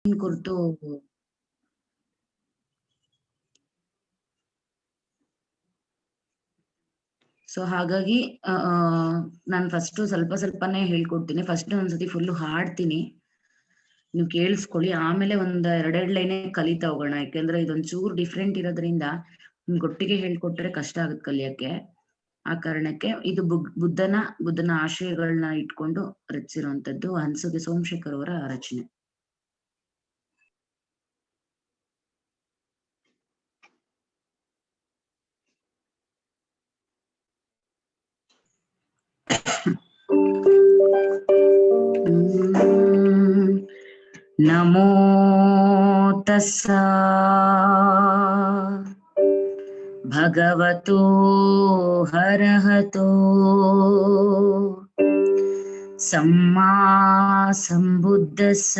ಕುರಿತು ಸೊ ಹಾಗಾಗಿ ನಾನು ಫಸ್ಟ್ ಸ್ವಲ್ಪನೇ ಹೇಳ್ಕೊಡ್ತೀನಿ. ಫಸ್ಟ್ ಒಂದ್ಸತಿ ಫುಲ್ ಹಾಡ್ತೀನಿ, ನೀವು ಕೇಳಿಸ್ಕೊಳ್ಳಿ. ಆಮೇಲೆ ಒಂದ್ ಎರಡೆರಡು ಲೈನೇ ಕಲಿತಾ ಹೋಗೋಣ. ಯಾಕೆಂದ್ರೆ ಇದೊಂದ್ ಚೂರ್ ಡಿಫ್ರೆಂಟ್ ಇರೋದ್ರಿಂದ ಒಟ್ಟಿಗೆ ಹೇಳ್ಕೊಟ್ರೆ ಕಷ್ಟ ಆಗುತ್ತೆ ಕಲಿಯಕ್ಕೆ. ಆ ಕಾರಣಕ್ಕೆ ಇದು ಬುದ್ಧನ ಆಶಯಗಳನ್ನ ಇಟ್ಕೊಂಡು ರಚಿಸಿರುವಂತದ್ದು ಹಂಸಗೆ ಸೋಮಶೇಖರ್ ಅವರ ರಚನೆ. ನಮೋ ತಸ್ಸ ಭಗವತೋ ಹರಹತೋ ಸಮ್ಮಾ ಸಂಬುದ್ದಸ್ಸ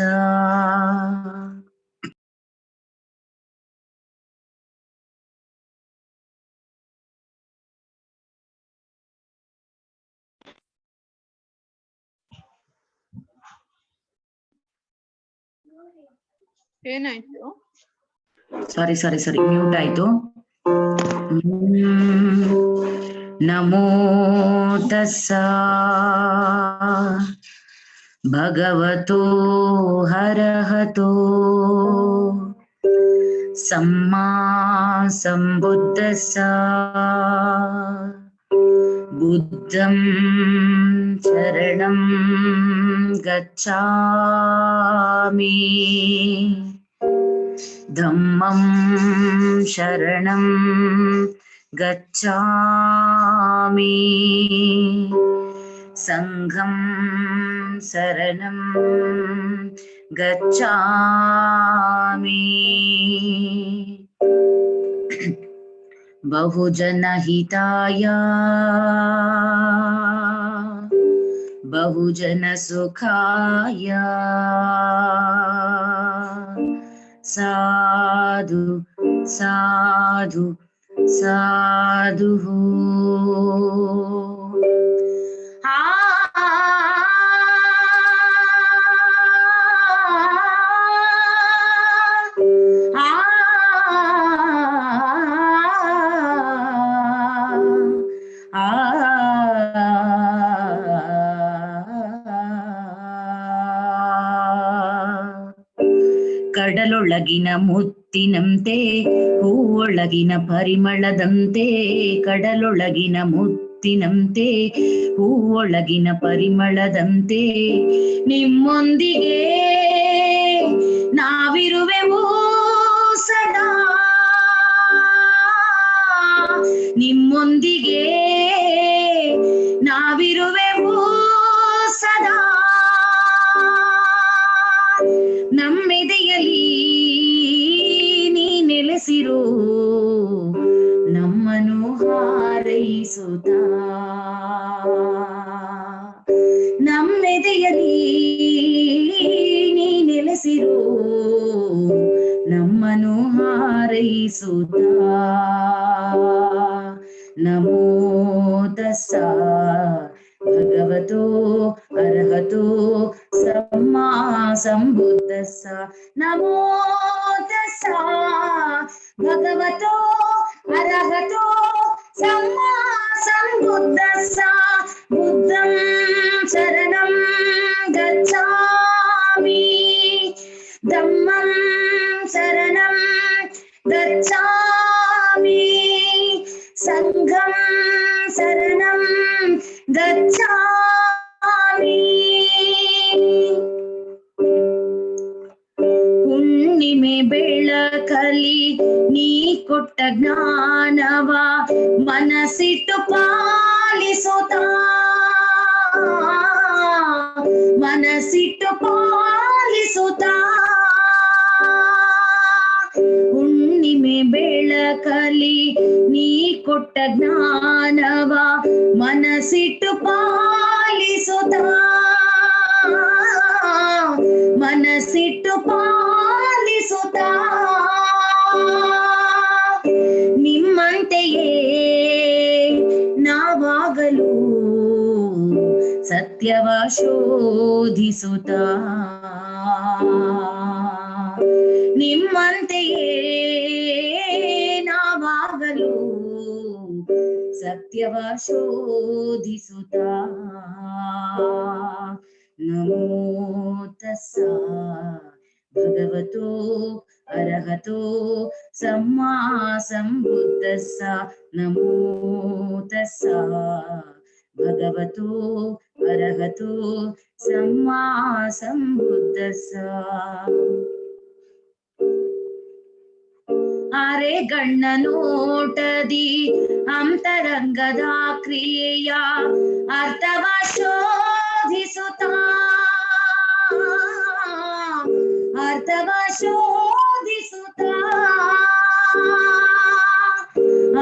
ಏನಾಯ್ತು? ಸಾರಿ ಮ್ಯೂಟ್ ಆಯ್ತು. ನಮೋ ತಸ್ಸ ಭಗವತೋ ಹರಹತೋ ಸಮ್ಮಾ ಸಂಬುದ್ದಸ್ಸ ಬುದ್ಧಂ ಶರಣಂ ಗಚ್ಛಾಮಿ ಧಮ್ಮಂ ಶರಣಂ ಗಚ್ಛಾಮಿ ಸಂಘಂ ಶರಣಂ ಗಚ್ಛಾಮಿ ಬಹುಜನ ಹಿತಾಯ ಬಹುಜನ ಸುಖಾಯ ಸಾಧು ಸಾಧು ಸಾಧು ಕಡಲೊಳಗಿನ ಮುತ್ತಿನಂತೆ ಹೂವೊಳಗಿನ ಪರಿಮಳದಂತೆ, ಕಡಲೊಳಗಿನ ಮುತ್ತಿನಂತೆ ಹೂವೊಳಗಿನ ಪರಿಮಳದಂತೆ ನಿಮ್ಮೊಂದಿಗೆ ನಾವಿರುವೆವು ಸದಾ, ನಿಮ್ಮೊಂದಿಗೆ ನಾವಿರುವೆವು ಸದಾ. ನಮ್ಮೆದೆಯಲ್ಲಿ ನೀ ನೆಲೆಸಿರು ನಮ್ಮನು ಹಾರೈಸುತ್ತ, ನಮ್ಮೆದೆಯಲ್ಲಿ ನೀ ನೆಲೆಸಿರು ನಮ್ಮನು ಹಾರೈಸುತ್ತ. ನಮೋ ತಸ್ಸ ಭಗವತೋ ಅರ್ಹತೋ ಸಮ್ಮಾ ಸಂಬುದ್ದಸ್ಸ. ನಮೋ ತಸ್ಸ ಭಗವತೋ ಅರ್ಹತೋ ಸಮ್ಮಾ ಸಂಬುದ್ದಸ್ಸ. ಬುದ್ಧಂ ಶರಣಂ ಗಚ್ಛಾಮಿ ಧಮ್ಮಂ ಶರಣಂ ಗಚ್ಛಾಮಿ ಸಂಘಂ ಶರಣಂ ಗಚ್ಛಾಮಿ. ಹುಣ್ಣಿಮೆ ಬೆಳಕಲಿ ನೀ ಕೊಟ್ಟ ಜ್ಞಾನವ ಮನಸ್ಸಿಟ್ಟು ಪಾಲಿಸುತ್ತ, ಮನಸ್ಸಿಟ್ಟು ಪಾಲಿಸುತ್ತ. ಹುಣ್ಣಿಮೆ ಬೆಳಕಲಿ ನೀ ಕೊಟ್ಟ ಜ್ಞಾನವ ಮನಸ್ಸಿಟ್ಟು ಪಾಲಿಸುತ್ತ, ಮನಸ್ಸಿಟ್ಟು ಪಾಲಿಸುತ್ತ. ನಿಮ್ಮಂತೆಯೇ ನಾವಾಗಲು ಸತ್ಯವ ಶೋಧಿಸುತ್ತ, ನಿಮ್ಮಂತೆಯೇ ನಾವಾಗಲು ಸತ್ಯವ ಶೋಧಿಸುತ್ತಾ ನಮೋ ತಸ್ಸ ಭಗವತೋ ಅರಹತೋ ಸಮ್ಮಾ ಸಂಬುದ್ಧಸ್ಸ ನಮೋ ತಸ್ಸ ಭಗವತೋ ಅರಹತೋ ಸಮ್ಮಾ ಸಂಬುದ್ಧಸ್ಸ. ಅರೆ ಗಣ್ಣ ನೋಟದಿ ಅಂತರಂಗದ ಕ್ರಿಯೆಯ ಅರ್ಥವ ಶೋಧಿಸುತ್ತ ಅರ್ಥವ ಶೋಧಿಸುತ್ತ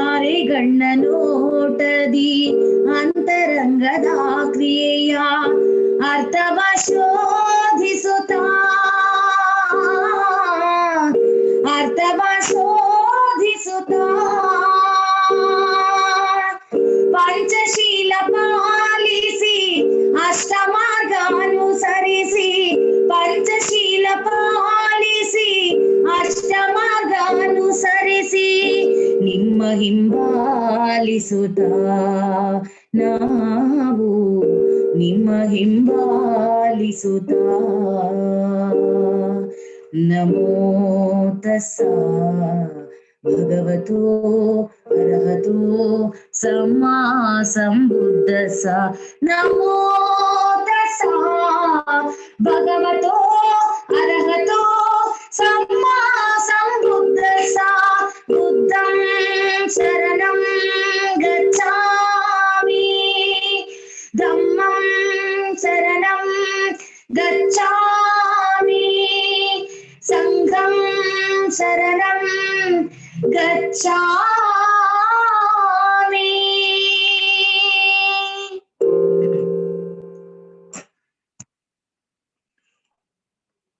ಅರೆ ಗಣ್ಣ ನೋಟದಿ ಅಂತರಂಗದ ಕ್ರಿಯೆಯ ಅರ್ಥವ ಶೋಧಿಸುತ್ತ ಅರ್ಥವ ಶೋಧಿಸುತ್ತ ಪಂಚಶೀಲ ಪಾಲಿಸಿ ಅಷ್ಟಮಾರ್ಗ ಅನುಸರಿಸಿ ಪಂಚಶೀಲ ಪಾಲಿಸಿ ಅಷ್ಟಮಾರ್ಗ ಅನುಸರಿಸಿ ನಿಮ್ಮ ಹಿಂಬಾಲಿಸುತ್ತ ನಾವು ನಿಮ್ಮ ಹಿಂಬಾಲಿಸುತ್ತ ನಮೋ ತಸ್ಸ ಭಗವತೋ ಅರಹತೋ ಸಮ್ಮಾ ಸಂಬುದ್ಧಸ್ಸ ನಮೋ ತಸ್ಸ ಭಗವತೋ ಅರಹತೋ ಸಮ್ಮಾ ಸಂಬುದ್ಧಸ್ಸ ಬುದ್ಧಂ ಶರಣಂ ಗಚ್ಛಾಮಿ ಧಮ್ಮಂ ಶರಣಂ ಗಚ್ಛಾಮಿ ಸಂಘಂ ಶರಣಂ ಗಚ್ಛಾಮಿ.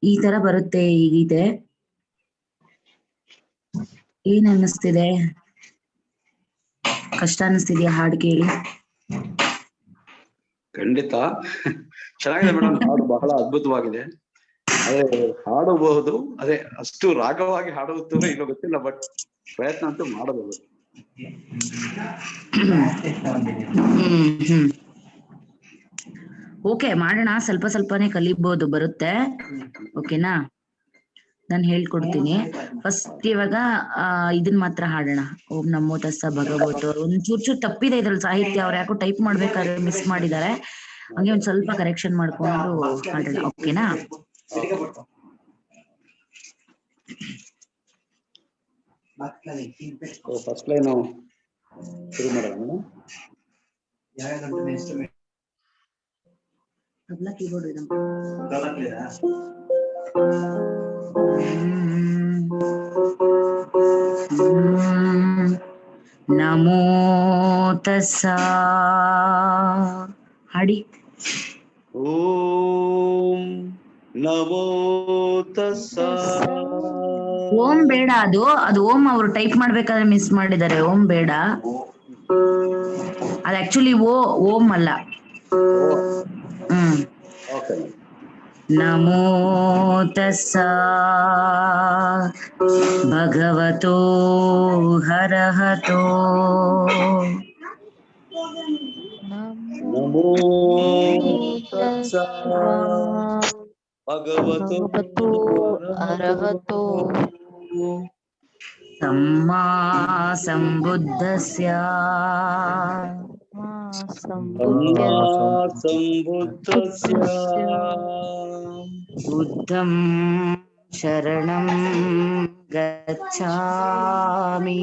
ಈ ತರ ಬರುತ್ತೆ ಈ ಗೀತೆ. ಏನ್ ಅನ್ನಿಸ್ತಿದೆ? ಕಷ್ಟ ಅನ್ನಿಸ್ತಿದ್ಯಾ ಹಾಡು ಕೇಳಿ? ಖಂಡಿತ ಚೆನ್ನಾಗಿದೆ ಮೇಡಮ್. ಹಾಡು ಬಹಳ ಅದ್ಭುತವಾಗಿದೆ. ಅದೇ ಹಾಡಬಹುದು, ಅದೇ ಅಷ್ಟು ರಾಗವಾಗಿ ಹಾಡುವುದು ಇನ್ನೂ ಗೊತ್ತಿಲ್ಲ, ಬಟ್ ಪ್ರಯತ್ನ ಅಂತೂ ಮಾಡಬಹುದು. ಓಕೆ, ಮಾಡೋಣ. ಸ್ವಲ್ಪ ಸ್ವಲ್ಪನೇ ಕಲಿಬಹುದು, ಬರುತ್ತೆ. ಓಕೆನಾ? ನಾನು ಹೇಳ್ಕೊಡ್ತೀನಿ. ಫಸ್ಟ್ ಇವಾಗ ಇದನ್ ಮಾತ್ರ ಹಾಡೋಣ. ಓಂ ನಮೋ ತಸ್ಸ ಭಗವತೋ. ಒಂದ್ ಚೂರು ತಪ್ಪಿದೆ ಇದ್ರಲ್ಲಿ ಸಾಹಿತ್ಯ, ಅವ್ರು ಯಾಕೋ ಟೈಪ್ ಮಾಡ್ಬೇಕಾದ್ರೆ ಮಿಸ್ ಮಾಡಿದ್ದಾರೆ. ಹಂಗೆ ಒಂದ್ ಸ್ವಲ್ಪ ಕರೆಕ್ಷನ್ ಮಾಡ್ಕೊಂಡು ಹಾಡೋಣ. ಓಕೆನಾ? ಫಸ್ಟ್ ಲೈನ್ ಶುರು ಮಾಡೋಣ. ಕೀಬೋರ್ಡ್ ಇದೆ. ನಮೋ ತಸ್ಸ ಹಾಡಿ. ಓಂ ನಮೋ ತಸ್ಸ. ಓಂ ಬೇಡ, ಅದು ಓಂ ಅವರು ಟೈಪ್ ಮಾಡ್ಬೇಕಾದ್ರೆ ಮಿಸ್ ಮಾಡಿದ್ದಾರೆ. ಓಂ ಬೇಡ, ಅದು ಆಕ್ಚುಲಿ ಓಂ ಅಲ್ಲ. ನಮೋ ತಸ್ಸ ಭಗವತೋ ಅರಹತೋ ನಮೋ ತಸ್ಸ ಭಗವತೋ ಅರಹತೋ ಸಮ್ಮಾ ಸಂಬುದ್ಧಸ್ಯ ಬುದ್ಧಂ ಶರಣಂ ಗಚ್ಛಾಮಿ.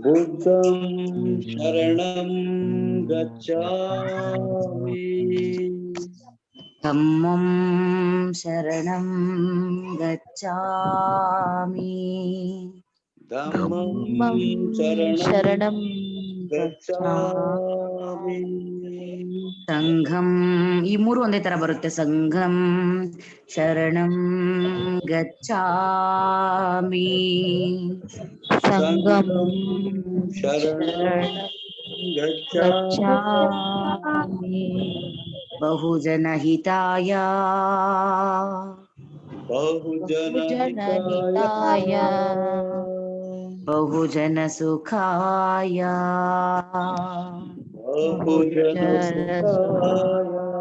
ಬುದ್ಧಂ ಶರಣಂ ಗಚ್ಛಾಮಿ. ಧಮ್ಮಂ ಶರಣಂ ಗಚ್ಛಾಮಿ. ಧಮ್ಮಂ ಶರಣಂ ಗಚ್ಛಾಮಿ. ಸಂಘಂ, ಈ ಮೂರು ಒಂದೇ ತರ ಬರುತ್ತೆ. ಸಂಘಂ ಶರಣಂ ಗಚ್ಛಾಮಿ. ಸಂಘಂ ಶರಣಂ ಗಚ್ಛಾಮಿ. ಬಹುಜನ ಹಿತಾಯ बहुजन बहुजनहिताय बहुजन सुखाय बहुजन सुखाय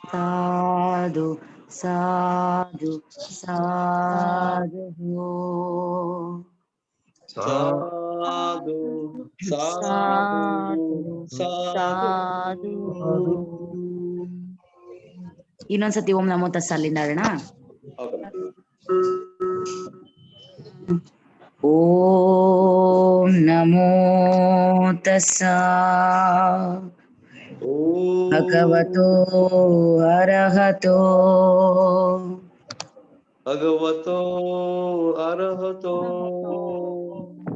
साधु साधु साधु साधु साधु ಸಾಧು ಸಾಧು ಸಾಧು ಇನ್ನೊಂದ್ಸತಿ ಓಂ ನಮೋ ತಸ್ಸ ಅಲ್ಲಿಂದ ಆಡೋಣ. ಓಂ ನಮೋ ತಸ್ಸ ಭಗವತೋ ಅರ್ಹತೋ ಭಗವತೋ ಅರ್ಹತೋ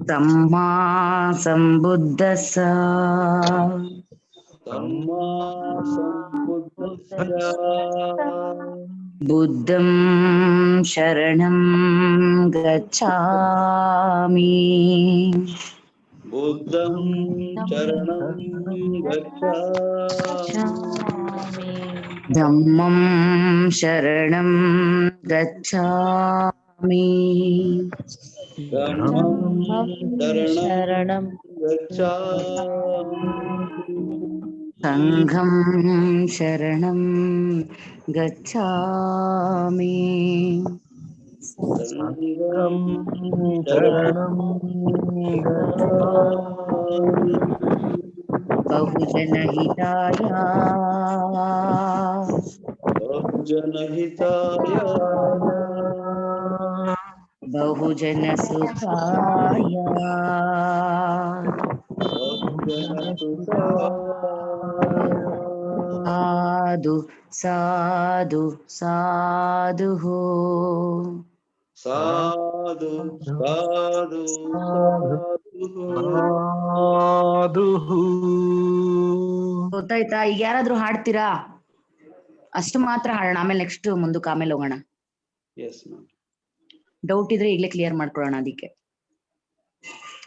ಸಮ್ಮಾ ಸಂಬುದ್ಧಸ್ಸ ಸಮ್ಮಾ ಸಂಬುದ್ಧಸ್ಯ ಬುದ್ಧಂ ಶರಣಂ ಗಚ್ಛಾಮಿ ಬುದ್ಧಂ ಶರಣಂ ಗಚ್ಛಾಮಿ ಧಮ್ಮಂ ಶರಣಂ ಗಚ್ಛಾಮಿ ಧಮ್ಮಂ ಶರಣಂ ಶರಣಂ ಗಚ್ಛಾಮಿ ಸಂಘಂ ಶರಣಂ ಗಚ್ಛಾಮಿ ಸಂಘಂ ಶರಣಂ ಗಚ್ಛಾಮಿ ಬಹುಜನ ಹಿತಾಯ ಬಹುಜನ ಹಿತಾಯ ಬಹುಜನ ಸುಖಾಯ ಬಹುಜನ ಸುಖಾಯ ಸಾಧು ಸಾಧು ಸಾಧು ಸಾಧು ಸಾಧು ಸಾಧು ಗೊತ್ತಾಯ್ತಾ? ಈಗ ಯಾರಾದ್ರೂ ಹಾಡ್ತೀರಾ? ಅಷ್ಟು ಮಾತ್ರ ಹಾಡೋಣ, ಆಮೇಲೆ ನೆಕ್ಸ್ಟ್ ಮುಂದಕ್ಕೆ ಆಮೇಲೆ ಹೋಗೋಣ. Yes ma'am. ಡೌಟ್ ಇದ್ರೆ ಈಗಲೇ ಕ್ಲಿಯರ್ ಮಾಡ್ಕೊಳ್ಳೋಣ. ಅದಕ್ಕೆ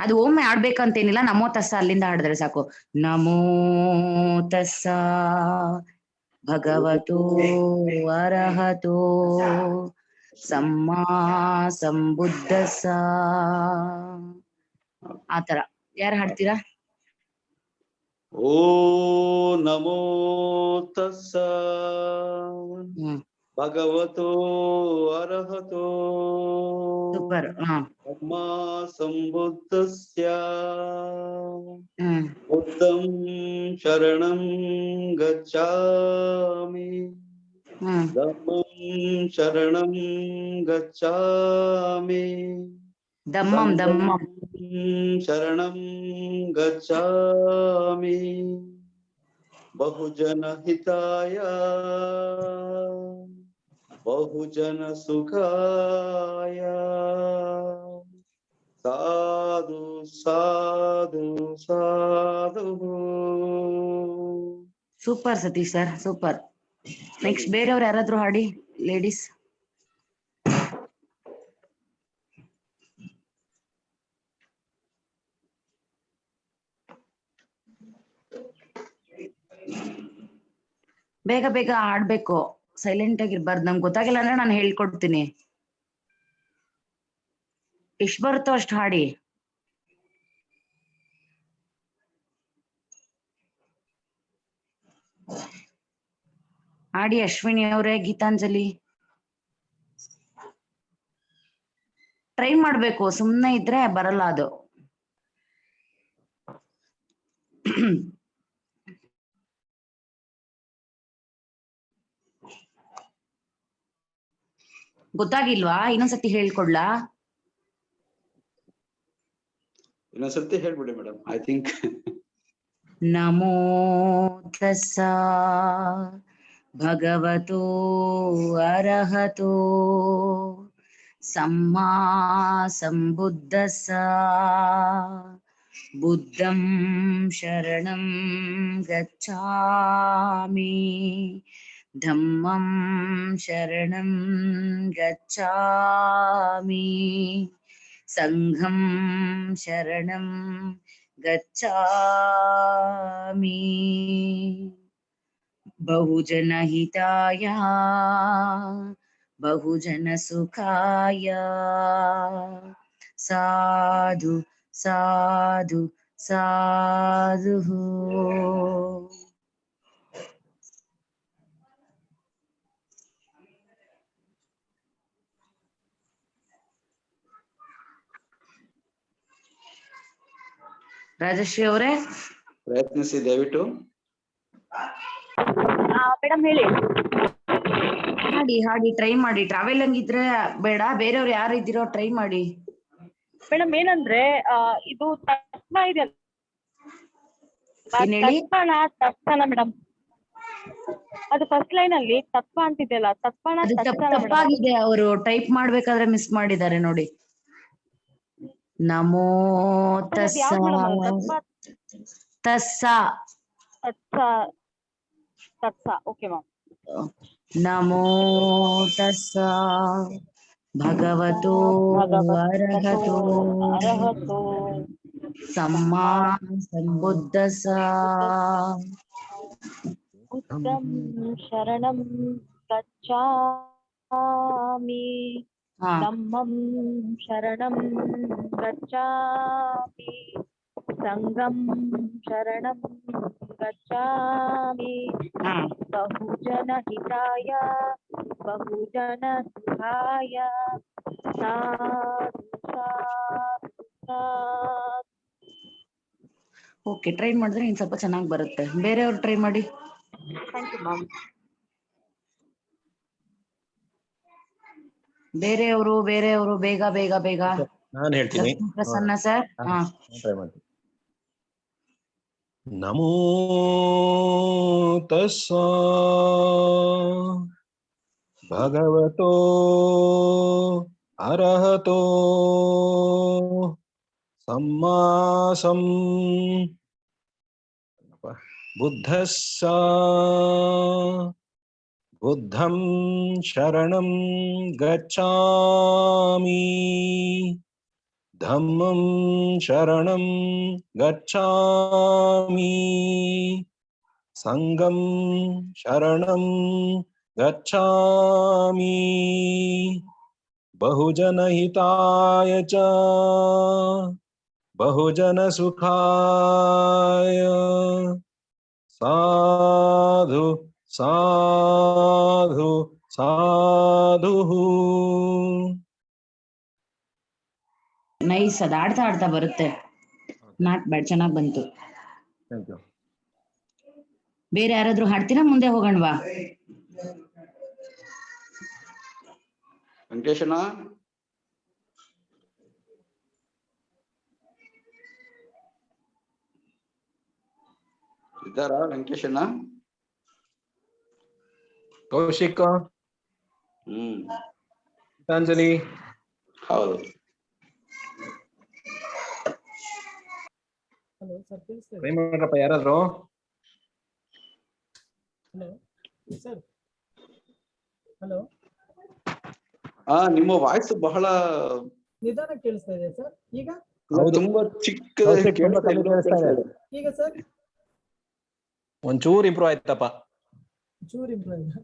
ಅದು ಒಮ್ಮೆ ಆಡ್ಬೇಕಂತೇನಿಲ್ಲ, ನಮೋ ತಸ್ಸ ಅಲ್ಲಿಂದ ಹಾಡಿದ್ರೆ ಸಾಕು. ನಮೋ ತಸ್ಸ ಭಗವತೋ ಅರ್ಹತೋ ಸಮ್ಮಾ ಸಂಬುದ್ಧಸ್ಸ, ಆತರ. ಯಾರು ಹಾಡ್ತೀರಾ? ಓ ನಮೋ ತಸ್ಸ ಭಗವತೋ ಅರ್ಹತೋ ಸೂಪರ್. ಸಮ್ಮಾ ಸಂಬುದ್ಧಸ್ಯ ಬುದ್ಧಂ ಶರಣಂ ಗಚ್ಛಾಮಿ ಧಮ್ಮಂ ಶರಣಂ ಗಚ್ಛಾಮಿ ದಮ್ಮಂ ದಮ್ಮಂ ಶರಣಂ ಗಚ್ಛಾಮಿ ಬಹುಜನ ಹಿತಾಯ ಬಹುಜನ ಸುಖಾಯ ಸಾಧು ಸಾಧು ಸಾಧು. Super Satish sir, super. Next ಬೇರೆಯವ್ರು ಯಾರಾದ್ರೂ ಹಾಡಿ, ಲೇಡೀಸ್. ಬೇಗ ಬೇಗ ಹಾಡ್ಬೇಕು, ಸೈಲೆಂಟ್ ಆಗಿರ್ಬಾರ್ದು. ನಂಗೆ ಗೊತ್ತಾಗಿಲ್ಲ ಅಂದ್ರೆ ನಾನು ಹೇಳ್ಕೊಡ್ತೀನಿ. ಎಷ್ಟ್ ಬರುತ್ತೋ ಅಷ್ಟು ಹಾಡಿ. ಹಾಡಿ ಅಶ್ವಿನಿ ಅವರೇ, ಗೀತಾಂಜಲಿ. ಟ್ರೈ ಮಾಡ್ಬೇಕು, ಸುಮ್ನೆ ಇದ್ರೆ ಬರಲ್ಲ ಅದು. ಗೊತ್ತಾಗಿಲ್ವಾ? ಇನ್ನೊಂದ್ಸತಿ ಹೇಳ್ಕೊಡ್ಲಾ? ಇನ್ನೊಂದ್ಸತಿ ಹೇಳ್ಬಿಡಿ ಮೇಡಮ್. ಐ ಥಿಂಕ್ ನಮೋ ತಸ್ಸ ಭಗವತೋ ಅರ್ಹತೋ ಸಮ್ಮಾ ಸಂಬುದ್ಧಸ್ಸ ಬುದ್ಧಂ ಶರಣಂ ಗಚ್ಛಾಮಿ ಧಮ್ಮಂ ಶರಣಂ ಗಚ್ಛಾಮಿ ಸಂಘಂ ಶರಣಂ ಗಚ್ಛಾಮಿ ಬಹುಜನ ಹಿತಾಯ बहुजन सुखाय साधु साधु साधु। ರಾಜಶ್ರೀ ಅವರೇ ಪ್ರಯತ್ನಿಸಿ ದಯವಿಟ್ಟು. ಮೇಡಮ್ ಹೇಳಿ. ಹಾಡಿ ಹಾಡಿ ಟ್ರೈ ಮಾಡಿ. ಟ್ರಾವೆಲ್ ಹಂಗಿದ್ರೆ ಬೇಡ, ಬೇರೆಯವ್ರು ಯಾರು ಇದ್ದೀರೋ ಟ್ರೈ ಮಾಡಿ. ಮೇಡಮ್ ಏನಂದ್ರೆ ಇದು ತತ್ವ ಇದೆ, ಏನ್ ಹೇಳಿ? ತತ್ವನ ಮೇಡಮ್, ಅದು ಫಸ್ಟ್ ಲೈನ್ ಅಲ್ಲಿ ತತ್ವ ಅಂತಿದೆಯಲ್ಲ, ತತ್ವನ ಅದು ತಪ್ಪಾಗಿದೆ. ಅವರು ಟೈಪ್ ಮಾಡ್ಬೇಕಾದ್ರೆ ಮಿಸ್ ಮಾಡಿದ್ದಾರೆ ನೋಡಿ. ನಮೋ ತಸ್ಸ ತಸ್ಸ ತತ್ಸ. Okay ma'am. ನಮೋ ತಸ್ಸ ಭಗವತೋ ಅರ್ಹತೋ ಸಮ್ಮಾ ಸಂಬುದ್ಧಸ್ಸ ಬುದ್ಧಂ ಶರಣಂ ಗಚ್ಛಾಮಿ ಧಮ್ಮಂ ಶರಣಂ ಗಚ್ಛಾಮಿ ಸಂಘಂ ಶರಣಂ ಗಚ್ಛಾಮಿ ಬಹುಜನ ಹಿತಾಯ ಬಹುಜನ ಸುಖಾಯ ಸಾಧು ಸಾಧು ಸಾಧು. ಓಕೆ, ಟ್ರೈ ಮಾಡಿದ್ರೆ ಇನ್ ಸ್ವಲ್ಪ ಚೆನ್ನಾಗಿ ಬರುತ್ತೆ. ಬೇರೆಯವ್ರು ಟ್ರೈ ಮಾಡಿ. Thank you ma'am. ಬೇರೆಯವರು ಬೇಗ ಬೇಗ ಬೇಗ. ನಾನು ಹೇಳ್ತೀನಿ. ಪ್ರಸನ್ನ ಸರ್. ಟ್ರೈ ಮಾಡ್ತೀನಿ. ನಮೋ ತಸ್ಸ ಭಗವತೋ ಅರ್ಹತೋ ಸಮ್ಮಾ ಬುದ್ಧಸ್ಸ ಬುದ್ಧಂ ಶರಣಂ ಗಚ್ಛಾಮಿ ಧಮ್ಮಂ ಶರಣಂ ಗಚ್ಛಾಮಿ ಸಂಘಂ ಶರಣಂ ಗಚ್ಛಾಮಿ ಬಹುಜನ ಹಿತಾಯ ಚ ಬಹುಜನ ಸುಖಾಯ ಸಾಧು ಸಾಧು ಸಾಧು. ನೈಸ್. ಅದ್ ಆಡ್ತಾ ಆಡ್ತಾ ಬರುತ್ತೆ. ನಾಟ್ ಬ್ಯಾಡ್, ಚೆನ್ನಾಗ್ ಬಂತು. ಬೇರೆ ಯಾರಾದ್ರೂ ಹಾಡ್ತೀರಾ? ಮುಂದೆ ಹೋಗೋಣವಾ? ವೆಂಕಟೇಶಣ್ಣ, ಇದ್ದಾರಾ ವೆಂಕಟೇಶಣ್ಣ? ಕೌಶಿಕ, ಗೀತಾಂಜಲಿ. ಹೌದು. ಟ್ರೈ ಮಾಡ್ರಪ್ಪ ಯಾರಾದ್ರು. ನಿಮ್ಮ ವಾಯ್ಸ್ ಬಹಳ ನಿಧಾನ ಕೇಳಿಸ್ತಾ ಇದೆ ಸರ್. ಈಗ ತುಂಬಾ ಚಿಕ್ಕದಾಗಿ ಕೇಳಿಸ್ತಾ ಇದೆ. ಈಗ ಸರ್ ಒಂಚೂರು ಇಂಪ್ರೂವ್ ಆಯ್ತಪ್ಪ. ಚೂರ್ ಇಂಪ್ರೂವ್ ಆಯ್ತಾ?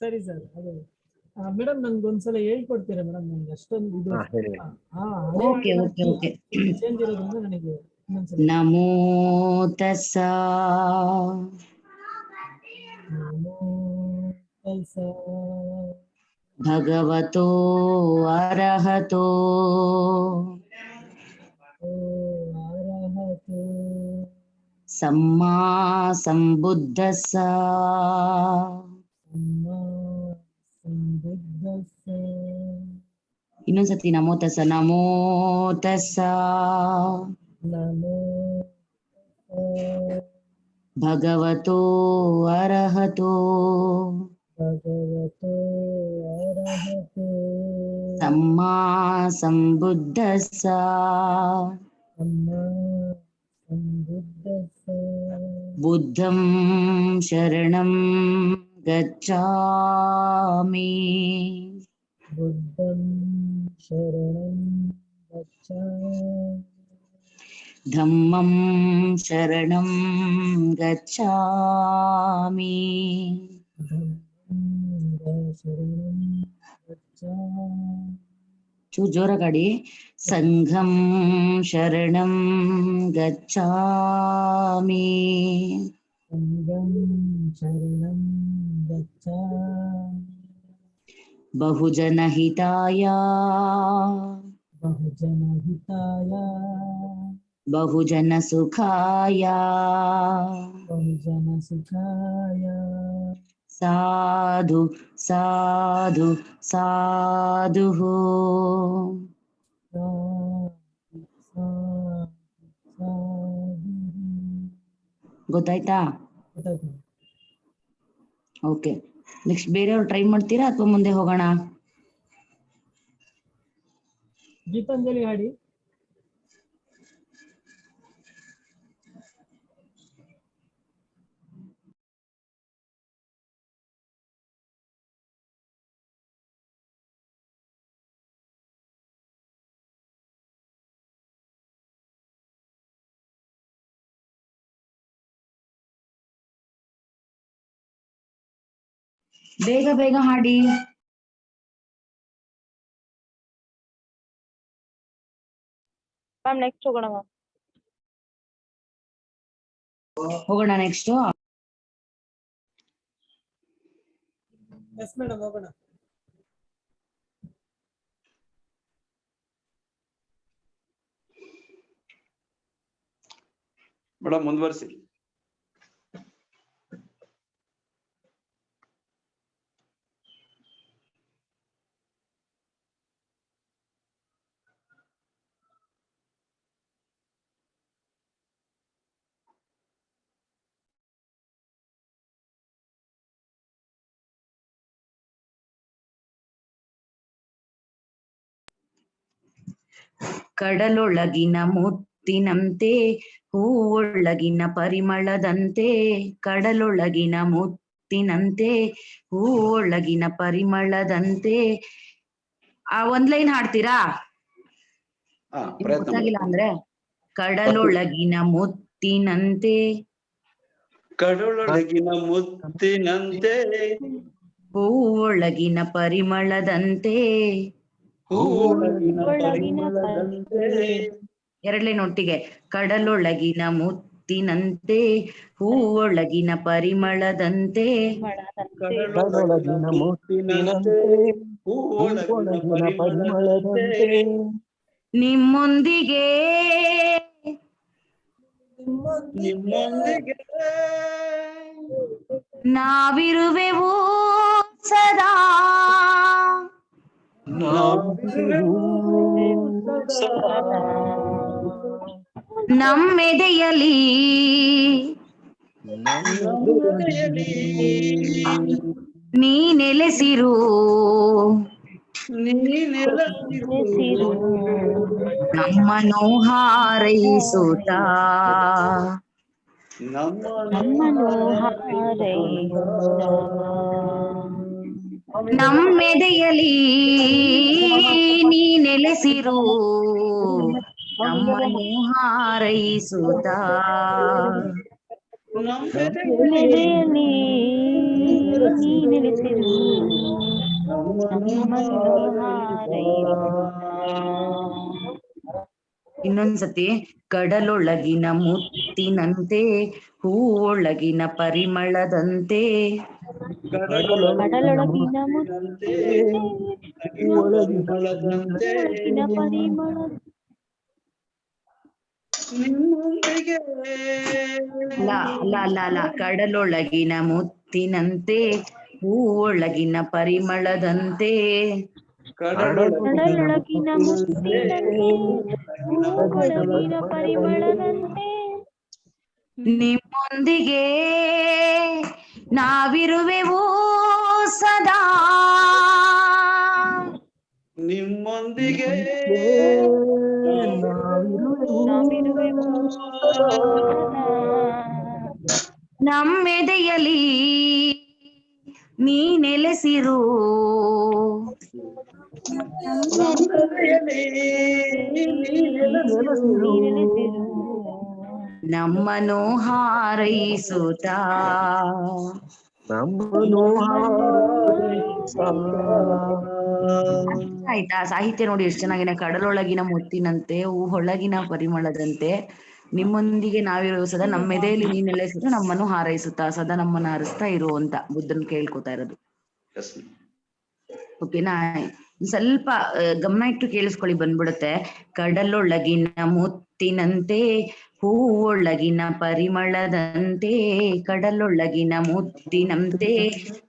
ಸರಿ ಸರ್. ಅದೇ ಮೇಡಮ್ ನನ್ಗೊಂದ್ಸಲ ಹೇಳ್ಕೊಡ್ತೀರಾ ಮೇಡಮ್? ನನ್ಗೆ ಅಷ್ಟೊಂದು ಇದು ಚೇಂಜ್ ಇರೋದ್ರಿಂದ ನನಗೆ ನಮೋ ತಸ್ಸ ಭಗವತೋ ಅರ್ಹತೋ ಸಮ್ಮಾ ಸಂಬುದ್ಧಸ್ಸ ಇನ್ನೊಂದ್ಸತಿ ನಮೋ ತಸ್ಸ ನಮೋ ತಸ್ಸ ಭಗವತೋ ಅರ್ಹತೋ ಸಮ್ಮಾ ಸಂಬುದ್ಧಸ್ಸ ಬುದ್ಧಂ ಶರಣಂ ಗಚ್ಛಾಮಿ ಧಮ್ಮಂ ಶರಣಂ ಗಚ್ಛಾಮಿ ಚೂರ್ ಜೋರ ಗಾಡಿ. ಸಂಘಂ ಶರಣಂ ಗಚ್ಚಾಮಿ ಸಂಘಂ ಶರಣಂ ಗಚ್ಚಾಮಿ ಬಹುಜನ ಹಿತಾಯ ಬಹುಜನ ಹಿತಾಯ ಬಹುಜನ ಸುಖಾಯ ಬಹುಜನ ಸುಖಾಯ ಸಾಧು ಸಾಧು ಸಾಧು. ಗೊತ್ತಾಯ್ತಾ? ಗೊತ್ತಾಯ್ತು. ಓಕೆ, ನೆಕ್ಸ್ಟ್ ಬೇರೆಯವ್ರು ಟ್ರೈ ಮಾಡ್ತೀರಾ ಅಥವಾ ಮುಂದೆ ಹೋಗೋಣ? ಗೀತಾಂಜಲಿ ಹಾಡಿ. ಬೇಗ ಬೇಗ ಹಾಡಿ. ಮ್ಯಾಮ್ ನೆಕ್ಸ್ಟ್ ಹೋಗೋಣ ಮ್ಯಾಮ್. ಹೋಗೋಣ ನೆಕ್ಸ್ಟ್. ಎಸ್ ಮೇಡಮ್, ಹೋಗೋಣ. ಮೇಡಮ್ ಮುಂದುವರಿಸಿ. ಕಡಲೊಳಗಿನ ಮುತ್ತಿನಂತೆ ಹೂವೊಳಗಿನ ಪರಿಮಳದಂತೆ, ಕಡಲೊಳಗಿನ ಮುತ್ತಿನಂತೆ ಹೂವೊಳಗಿನ ಪರಿಮಳದಂತೆ. ಆ ಒಂದ್ ಲೈನ್ ಹಾಡ್ತೀರಾ? ಪ್ರಯತ್ನ ಗೊತ್ತಾಗಿಲ್ಲ ಅಂದ್ರೆ, ಕಡಲೊಳಗಿನ ಮುತ್ತಿನಂತೆ ಕಡಲೊಳಗಿನ ಮುತ್ತಿನಂತೆ ಹೂವೊಳಗಿನ ಪರಿಮಳದಂತೆ. ಹೂವೊಳಗಿನ ಪರಿಮಳದಂತೆ. ಎರಡ್ ಲೈನ್ ಒಟ್ಟಿಗೆ. ಕಡಲೊಳಗಿನ ಮುತ್ತಿನಂತೆ ಹೂವೊಳಗಿನ ಪರಿಮಳದಂತೆ, ಕಡಲೊಳಗಿನ ಮುತ್ತಿನಂತೆ ಹೂವೊಳಗಿನ ಪರಿಮಳದಂತೆ. ನಿಮ್ಮೊಂದಿಗೆ ನಿಮ್ಮೊಂದಿಗೆ ನಾವಿರುವೆವು ಸದಾ, ನಮ್ಮೆದೆಯಲಿ ನೀ ನೆಲೆಸಿರು, ನಮ್ಮನ್ನು ಹಾರೈಸುತ್ತ, ನಮ್ಮೆದೆಯಲಿ ನೀ ನೆಲೆಸಿರು, ನಮ್ಮನ್ನು ಹಾರೈಸುತ್ತ. ನಮ್ಮೆದೆಯಲ್ಲಿ ನೀ ನೆಲೆಸಿರು, ನಮ್ಮನ್ನು ಹಾರೈಸುತ್ತ. ಇನ್ನೊಂದ್ಸತಿ. ಕಡಲೊಳಗಿನ ಮುತ್ತಿನಂತೆ ಹೂವೊಳಗಿನ ಪರಿಮಳದಂತೆ, ಕಡಲೊಳಗಿನ ಮುತ್ತಿನಂತೆ ಹೂವೊಳಗಿನ ಪರಿಮಳ. ನಿಮ್ಮೊಂದಿಗೆ ಅಲ್ಲ, ಕಡಲೊಳಗಿನ ಮುತ್ತಿನಂತೆ ಹೂವೊಳಗಿನ ಪರಿಮಳದಂತೆ, ಕಡಲೊಳಗಿನ ಮುತ್ತಿನಂತೆ ಹೂವೊಳಗಿನ ಪರಿಮಳದಂತೆ. ನಿಮ್ಮೊಂದಿಗೆ ನಾವಿರುವೆವು ಸದಾ, ನಿಮ್ಮೊಂದಿಗೆ ನಾವಿರುವೆವು ಸದಾ, ನಮ್ಮೆದೆಯಲಿ ನೀ ನೆಲೆಸಿರು, ನಮ್ಮನ್ನು ಹಾರೈಸುತ್ತ, ನಮ್ಮನ್ನು ಹಾರೈಸುತ್ತ. ಆಯ್ತಾ? ಸಾಹಿತ್ಯ ನೋಡಿ ಎಷ್ಟು ಚೆನ್ನಾಗಿದೆ. ಕಡಲೊಳಗಿನ ಮುತ್ತಿನಂತೆ ಹೂಹೊಳಗಿನ ಪರಿಮಳದಂತೆ ನಿಮ್ಮೊಂದಿಗೆ ನಾವಿರುವ ಸದಾ ನಮ್ಮ ಎದೆಯಲ್ಲಿ ನೀನ್ ನೆಲೆಸಿದ್ರು ನಮ್ಮನ್ನು ಹಾರೈಸುತ್ತಾ ಸದಾ ನಮ್ಮನ್ನು ಹಾರಿಸ್ತಾ ಇರು ಅಂತ ಬುದ್ಧನ್ ಕೇಳ್ಕೊತಾ ಇರೋದು. ಎಸ್ ಓಕೆನಾ? ಸ್ವಲ್ಪ ಗಮನ ಇಟ್ಟು ಕೇಳಿಸ್ಕೊಳ್ಳಿ, ಬಂದ್ಬಿಡುತ್ತೆ. ಕಡಲೊಳಗಿನ ಮುತ್ತಿನಂತೆ ಹೂವೊಳಗಿನ ಪರಿಮಳದಂತೆ, ಕಡಲೊಳಗಿನ ಮುತ್ತಿನಂತೆ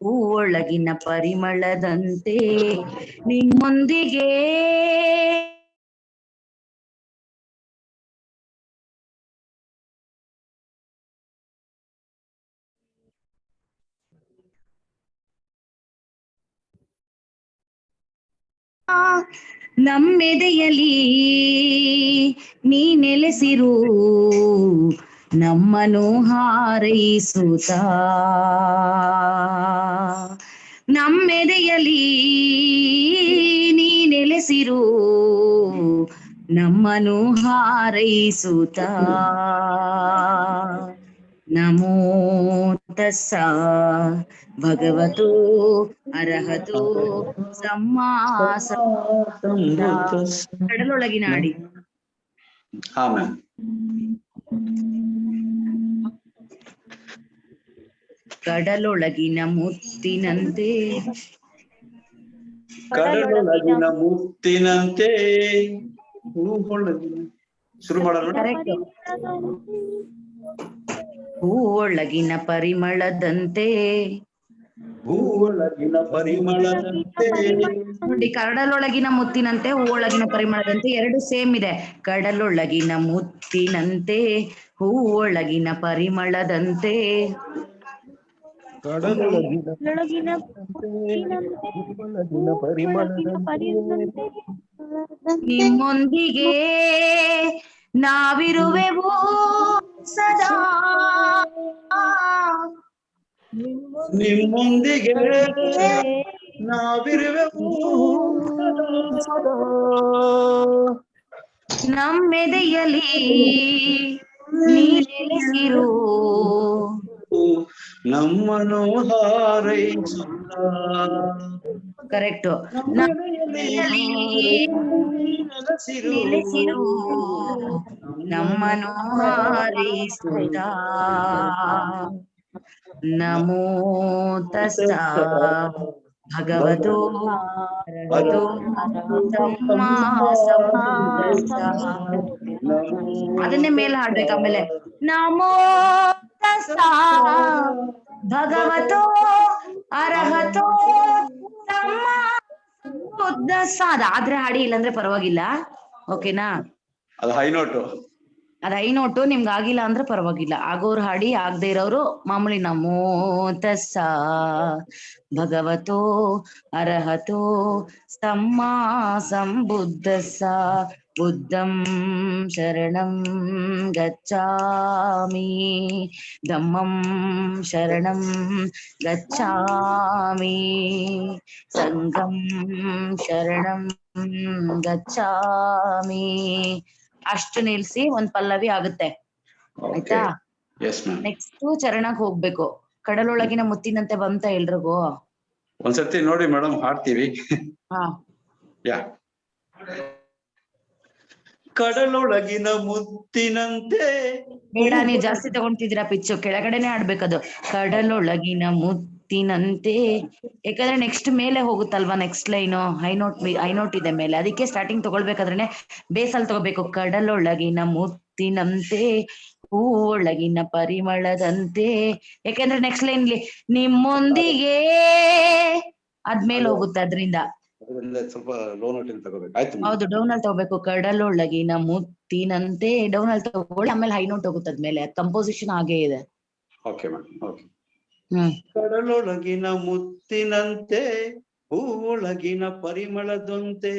ಹೂವೊಳಗಿನ ಪರಿಮಳದಂತೆ ನಿಮ್ಮೊಂದಿಗೆ ನಮ್ಮೆದೆಯಲಿ ನೀ ನೆಲೆಸಿರು ನಮ್ಮನು ಹಾರೈಸುತ್ತಾ, ನಮ್ಮೆದೆಯಲಿ ನೀ ನೆಲೆಸಿರು ನಮ್ಮನು ಹಾರೈಸುತ್ತಾ. ನಮೋ ತಸ್ಸ ಭಗವತೋ ಅರಹತೋ ಸಮ್ಮಾ ಕಡಲೊಳಗಿನ ಆಡಿ. ಹಾ ಮ್ಯಾಮ್. ಕಡಲೊಳಗಿನ ಮುತ್ತಿನಂತೆ, ಕಡಲೊಳಗಿನ ಮುತ್ತಿನಂತೆ ಹೂವೊಳಗಿನ, ಶುರು ಮಾಡೋಣ. ಕರೆಕ್ಟ್. ಹೂವೊಳಗಿನ ಪರಿಮಳದಂತೆ, ಹೂವೊಳಗಿನ ಪರಿಮಳದಂತೆ. ನೋಡಿ, ಕಡಲೊಳಗಿನ ಮುತ್ತಿನಂತೆ ಹೂವೊಳಗಿನ ಪರಿಮಳದಂತೆ ಎರಡು ಸೇಮ್ ಇದೆ. ಕಡಲೊಳಗಿನ ಮುತ್ತಿನಂತೆ ಹೂವೊಳಗಿನ ಪರಿಮಳದಂತೆ, ಕಡಲೊಳಗಿನ ಪರಿಮಳದಂತೆ ನಿಮ್ಮೊಂದಿಗೆ ನಾವಿರುವೆವು ಸದಾ, ನಿಮ್ಮೊಂದಿಗೆ ನಾವಿರುವೆವು ಸದಾ. ನಮ್ಮೆದೆಯಲಿ ನೀ ನೆಲೆಸಿರು ನಮ್ಮನು ಹಾರೈಸುತ್ತಾ. ಕರೆಕ್ಟ್. ನಮ್ಮೆದೆಯಲಿ ನೆಲೆಸಿರು ನಮ್ಮನು ಹಾರೈಸುತ್ತಾ. ನಮೋ ತಸ್ಸ ಭಗವತೋ ಅರಹತೋ ಸಮ್ಮಾ ಸಂಬುದ್ಧಸ್ಸ. ಅದನ್ನೇ ಮೇಲೆ ಹಾಡ್ಬೇಕು. ಆಮೇಲೆ ನಮೋ ತಸ್ಸ ಭಗವತೋ ಅರಹತೋ ಸಮ್ಮಾ ಸಂಬುದ್ಧಸ್ಸ. ಅದಾದ್ರೆ ಹಾಡಿ, ಇಲ್ಲಾಂದ್ರೆ ಪರವಾಗಿಲ್ಲ. ಓಕೆನಾ? ಅದು ಹೈ ನೋಟು. ಅದ್ ಹೈ ನೋಟು. ನಿಮ್ಗೆ ಆಗಿಲ್ಲ ಅಂದ್ರೆ ಪರವಾಗಿಲ್ಲ. ಆಗೋರು ಹಾಡಿ, ಆಗದೆ ಇರೋರು ಮಾಮೂಲಿ ನಮೋ ತಸ್ಸ ಭಗವತೋ ಅರಹತೋ ಸಮ್ಮಾ ಸಂಬುದ್ಧಸ್ಸ ಬುದ್ಧಂ ಶರಣಂ ಗಚ್ಚಾಮಿ ಧಮ್ಮಂ ಶರಣಂ ಗಚ್ಚಾಮಿ ಸಂಘಂ ಶರಣಂ ಗಚ್ಚಾಮಿ. ಅಷ್ಟು ನಿಲ್ಸಿ ಒಂದ್ ಪಲ್ಲವಿ ಆಗುತ್ತೆ. ಆಯ್ತಾ? ನೆಕ್ಸ್ಟ್ ಚರಣಕ್ ಹೋಗ್ಬೇಕು. ಕಡಲೊಳಗಿನ ಮುತ್ತಿನಂತೆ ಬಂತ ಎಲ್ರಿಗೂ? ಒಂದ್ಸತಿ ನೋಡಿ ಮೇಡಮ್, ಹಾಡ್ತೀವಿ. ಹಾ, ಯಾ. ಕಡಲೊಳಗಿನ ಮುತ್ತಿನಂತೆ. ಬೇಡ, ನೀವ್ ಜಾಸ್ತಿ ತಗೊಂತಿದ್ದೀರಾ ಪಿಚ್ಚು. ಕೆಳಗಡೆನೆ ಆಡ್ಬೇಕದು. ಕಡಲೊಳಗಿನ ಮುತ್ತಿನಂತೆ, ಯಾಕಂದ್ರೆ ನೆಕ್ಸ್ಟ್ ಮೇಲೆ ಹೋಗುತ್ತಲ್ವಾ ನೆಕ್ಸ್ಟ್ ಲೈನು. ಹೈ ನೋಟ್ ಇದೆ ಮೇಲೆ, ಅದಕ್ಕೆ ಸ್ಟಾರ್ಟಿಂಗ್ ತಗೊಳ್ಬೇಕಾದ್ರೇನೆ ಬೇಸಲ್ ತಗೋಬೇಕು. ಕಡಲೊಳಗಿನ ಮುತ್ತಿನಂತೆ ಹೂವೊಳಗಿನ ಪರಿಮಳದಂತೆ. ಯಾಕಂದ್ರೆ ನೆಕ್ಸ್ಟ್ ಲೈನ್ಲಿ ನಿಮ್ಮೊಂದಿಗೆ ಅದ್ಮೇಲೆ ಹೋಗುತ್ತೆ. ಅದ್ರಿಂದ ಸ್ವಲ್ಪ ಲೋ ನೋಟಿಂದ ತಗೋಬೇಕು. ಆಯ್ತು. ಹೌದು, ಡೌನ್ ಅಲ್ಲಿ ತಗೋಬೇಕು. ಕಡಲೊಳಗಿನ ಮುತ್ತಿನಂತೆ ಡೌನ್ ಅಲ್ಲಿ ತಗೊಳ್ಳಿ, ಆಮೇಲೆ ಹೈ ನೋಟ್ ಹೋಗುತ್ತೆ ಅದ್ಮೇಲೆ. ಕಂಪೋಸಿಷನ್ ಹಾಗೆ ಇದೆ. Okay madam. ಓಕೆ. ಹ್ಮ್. ಕಡಲೊಳಗಿನ ಮುತ್ತಿನಂತೆ ಹೂವೊಳಗಿನ ಪರಿಮಳದಂತೆ,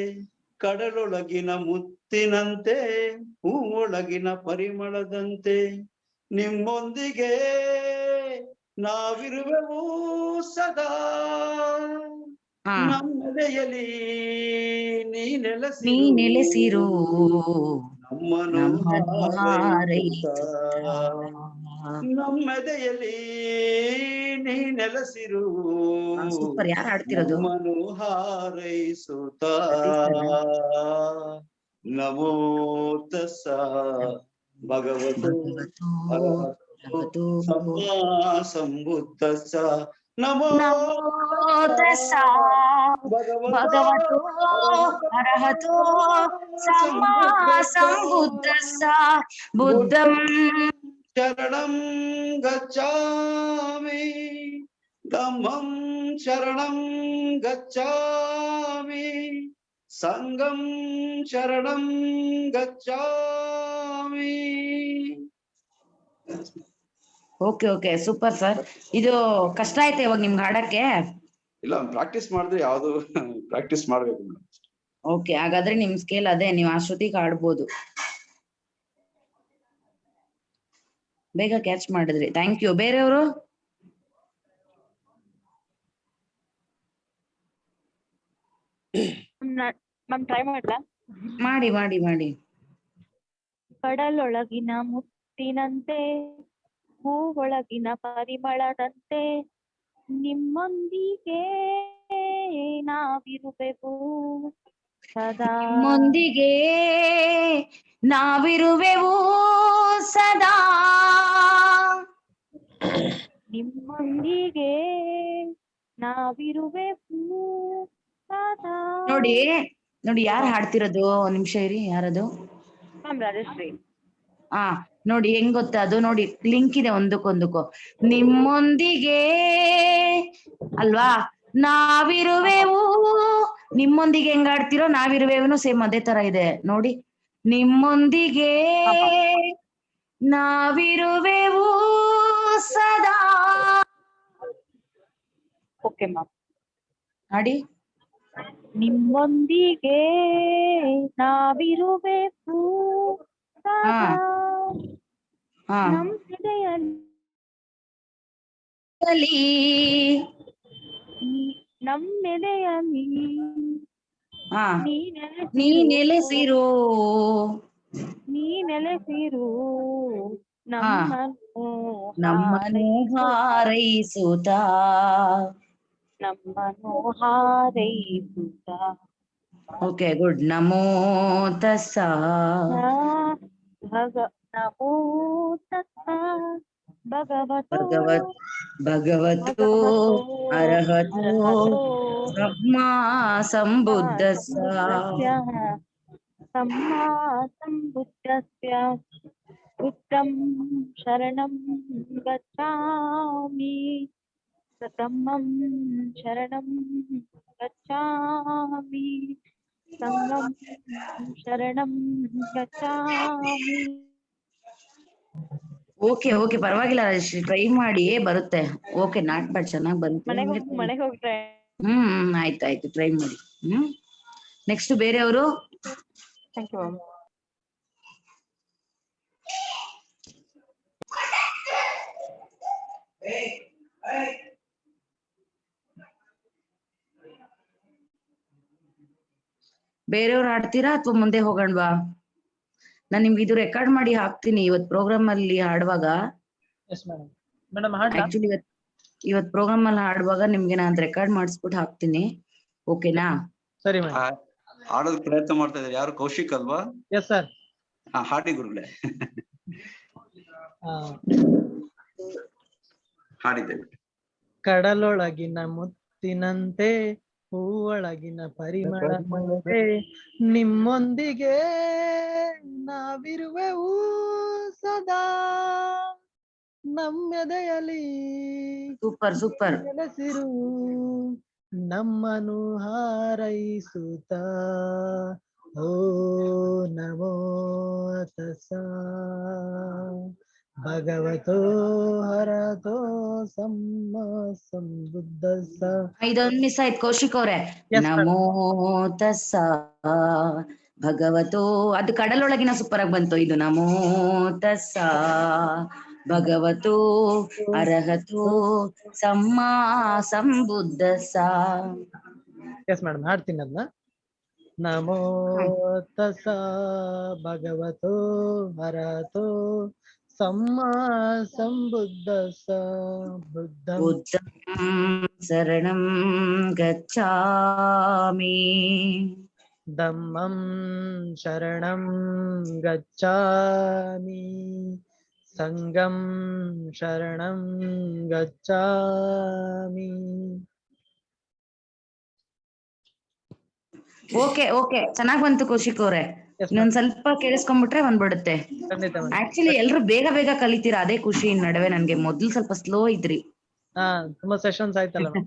ಕಡಲೊಳಗಿನ ಮುತ್ತಿನಂತೆ ಹೂವೊಳಗಿನ ಪರಿಮಳದಂತೆ ನಿಮ್ಮೊಂದಿಗೆ ನಾವಿರುವೆವು ಸದಾ. ನಮ್ಮೆದೆಯಲಿ ನೀ ನೆಲೆಸಿರು ನಮ್ಮನು ಹಾರೈಸುತ್ತಾ. ನಮ್ಮೆದೆಯಲ್ಲಿ ನೀ ನೆಲೆಸಿರು ಸೂಪರ್. ಯಾರು ಹಾಡ್ತಿರೋದು? ನಮ್ಮನು ಹಾರೈಸುತ್ತ ನಮೋ ತಸ್ಸ ಭಗವತೋ ಅರಹತೋ ಸಮ್ಮಾ ಸಂಬುದ್ಧಸ್ಸ ನಮೋ ತಸ್ಸ ಭಗವತೋ ಅರಹತೋ ಸಮ್ಮಾ ಸಂಬುದ್ಧಸ್ಸ ಬುದ್ಧಂ ಶರಣಂ ಗಚ್ಚಾಮಿ ಧಮ್ಮಂ ಶರಣಂ ಗಚ್ಚಾಮಿ ಸಂಘಂ ಶರಣಂ ಗಚ್ಚಾಮಿ. Okay okay, super sir. ಇದು ಕಷ್ಟ ಆಯ್ತಾ ಇವಾಗ ನಿಮ್ಗೆ ಹಾಡಕ್ಕೆ? ಇಲ್ಲ, ಪ್ರಾಕ್ಟೀಸ್ ಮಾಡಿದ್ರೆ ಯಾವ್ದು ಪ್ರಾಕ್ಟೀಸ್ ಮಾಡ್ಬೇಕು. ಓಕೆ, ಹಾಗಾದ್ರೆ ನಿಮ್ ಸ್ಕೇಲ್ ಅದೇ, ನೀವು ಆ ಶ್ರುತಿಗೆ ಹಾಡ್ಬೋದು. ಬೇಗ ಕ್ಯಾಚ್ ಮಾಡಿದ್ರಿ, ಥ್ಯಾಂಕ್ ಯು. ಬೇರೆಯವರು? ಮ್ಯಾಮ್ ಟ್ರೈ ಮಾಡ್ಲಾ? ಮಾಡಿ ಮಾಡಿ ಮಾಡಿ. ಕಡಲೊಳಗಿನ ಮುತ್ತಿನಂತೆ, ಹೂವೊಳಗಿನ ಪರಿಮಳದಂತೆ, ನಿಮ್ಮೊಂದಿಗೆ ನಾವಿರುವೆವು ಸದಾ. ನಿಮ್ಮೊಂದಿಗೆ ನಾವಿರುವೆವು ಸದಾ. ನಿಮ್ಮೊಂದಿಗೆ ನಾವಿರುವೆವು ಸದಾ. ನೋಡಿ ನೋಡಿ, ಯಾರು ಹಾಡ್ತಿರೋದು? ಒಂದ್ ನಿಮಿಷ ಇರಿ, ಯಾರದು? ಮ್ಯಾಮ್ ರಾಜಶ್ರೀ. ನೋಡಿ ಹೆಂಗ್ ಗೊತ್ತಾ ಅದು? ನೋಡಿ, ಲಿಂಕ್ ಇದೆ ಒಂದಕ್ಕೊಂದಕ್ಕೂ. ನಿಮ್ಮೊಂದಿಗೆ ಅಲ್ವಾ, ನಾವಿರುವೆವು. ನಿಮ್ಮೊಂದಿಗೆ ಹೆಂಗ್ ಆಡ್ತಿರೋ, ನಾವಿರುವೆವು ಸೇಮ್ ಅದೇ ತರ ಇದೆ ನೋಡಿ. ನಿಮ್ಮೊಂದಿಗೆ ನಾವಿರುವೆವು ಸದಾ. Okay ma'am. ನೋಡಿ, ನಿಮ್ಮೊಂದಿಗೆ ನಾವಿರುವೆವು ಸದಾ. ನಮ್ಮ ಹೃದಯದಲ್ಲಿ ನಮ್ಮೆದೆಯಲ್ಲಿ ನೀ ನೆಲೆಸಿರು ನಮ್ಮನ್ನು ಹಾರೈಸುತ್ತ ಓಕೆ, ಗುಡ್. ನಮೋ ತಸ್ಸ ನಮೋ ತಸ್ಸ ಭಗವತೋ ಅರಹತೋ ಸಮ್ಮಾ ಸಂಬುದ್ಧಸ್ಸ ಬುದ್ಧಂ ಶರಣಂ ಗಚ್ಚಾಮಿ ಧಮ್ಮಂ ಶರಣಂ ಗಚ್ಚಾಮಿ ಸಂಘಂ ಶರಣಂ ಗಚ್ಚಾಮಿ. ಓಕೆ ಓಕೆ, ಪರವಾಗಿಲ್ಲ ರಾಜಶ್ರೀ, ಟ್ರೈ ಮಾಡಿ, ಬರುತ್ತೆ. ಓಕೆ, ನಾಟ್ ಬ್ಯಾಡ್, ಚೆನ್ನಾಗಿ ಬಂತು. ಮನೆಗೆ ಹೋಗ್ರೆ ಆಯ್ತಾಯ್ತು, ಟ್ರೈ ಮಾಡಿ. ನೆಕ್ಸ್ಟ್ ಬೇರೆಯವರು? Thank you ma'am. ಬೇರೆಯವ್ರು ಹಾಡ್ತೀರಾ ಅಥವಾ ಮುಂದೆ ಹೋಗೋಣವಾ? ನಾನ್ ನಿಮ್ಗೆ ಇದು ರೆಕಾರ್ಡ್ ಮಾಡಿ ಹಾಕ್ತೀನಿ ಇವತ್ ಪ್ರೋಗ್ರಾಮ್ ಅಲ್ಲಿ ಹಾಡುವಾಗ. ಆಕ್ಚುಲಿ ಇವತ್ ಪ್ರೋಗ್ರಾಮ್ ಅಲ್ಲಿ ಹಾಡುವಾಗ ನಿಮ್ಗೆ ನಾನ್ ರೆಕಾರ್ಡ್ ಮಾಡಿಸ್ಬಿಟ್ಟು ಹಾಕ್ತೀನಿ. ಓಕೆನಾ? ಸರಿ. ಹಾಡೋದ್ ಪ್ರಯತ್ನ ಮಾಡ್ತಾ ಇದ್ದಾರೆ ಯಾರು? ಕೌಶಿಕ್ ಅಲ್ವಾ? Yes sir. ಹಾಡಿ ಗುರುಗಳೇ. ಹಾಡಿದ್ದೇವೆ. ಕಡಲೊಳಗಿನ ಮುತ್ತಿನಂತೆ, ಹೂವೊಳಗಿನ ಪರಿಮಳದಂತೆ, ನಿಮ್ಮೊಂದಿಗೆ ನಾವಿರುವೆವು ಸದಾ. ನಮ್ಮೆದೆಯಲ್ಲಿ ಸೂಪರ್ ಸೂಪರ್ ನೆಲೆಸಿರು ನಮ್ಮನು ಹಾರೈಸುತ್ತ. ಓ ನಮೋ ತಸ್ಸ ಭಗವತೋ ಅರಹತೋ ಸಮ್ಮಾ ಸಂಬುದ್ಧಸ್ಸ. ಇದೊಂದ್ ಮಿಸ್ ಆಯ್ತು ಕೌಶಿಕ್ ಅವ್ರೆ. ನಮೋ ತಸ್ಸ ಭಗವತೋ, ಅದು ಕಡಲೊಳಗಿನ ಸೂಪರ್ ಆಗಿ ಬಂತು. ಇದು ನಮೋ ತಸ್ಸ ಭಗವತೋ ಅರಹತೋ ಸಮ್ಮಾ ಸಂಬುದ್ಧಸ್ಸ. ಎಸ್ ಮೇಡಮ್, ಹಾಡ್ತೀನಿ ಅದನ್ನ. ನಮೋ ತಸ್ಸ ಭಗವತೋ ಅರಹತೋ ಸಮ್ಮಾ ಸಂಬುದ್ಧಸ್ಸ ಬುದ್ಧಂ ಬುದ್ಧಂ ಶರಣಂ ಗಚ್ಚಾಮಿ ಧಮ್ಮಂ ಶರಣಂ ಗಚ್ಚಾಮಿ ಸಂಘಂ ಶರಣಂ ಗಚ್ಚಾಮಿ. ಓಕೆ ಓಕೆ, ಚೆನ್ನಾಗ್ ಬಂತು ಕೌಶಿಕ್ ಅವ್ರೆ. ಇನ್ನೊಂದ್ ಸ್ವಲ್ಪ ಕೇಳಿಸ್ಕೊಂಡ್ಬಿಟ್ರೆ ಬಂದ್ಬಿಡುತ್ತೆ. ಖಂಡಿತ madam. ಆಕ್ಚುಲಿ ಎಲ್ರು ಬೇಗ ಬೇಗ ಕಲಿತೀರಾ, ಅದೇ ಖುಷಿ ನಡುವೆ. ನನ್ಗೆ ಮೊದ್ಲು ಸ್ವಲ್ಪ ಸ್ಲೋ ಇದ್ರಿ. ಹಾ, ತುಂಬಾ ಸೆಷನ್ಸ್ ಆಯ್ತಲ್ಲ madam.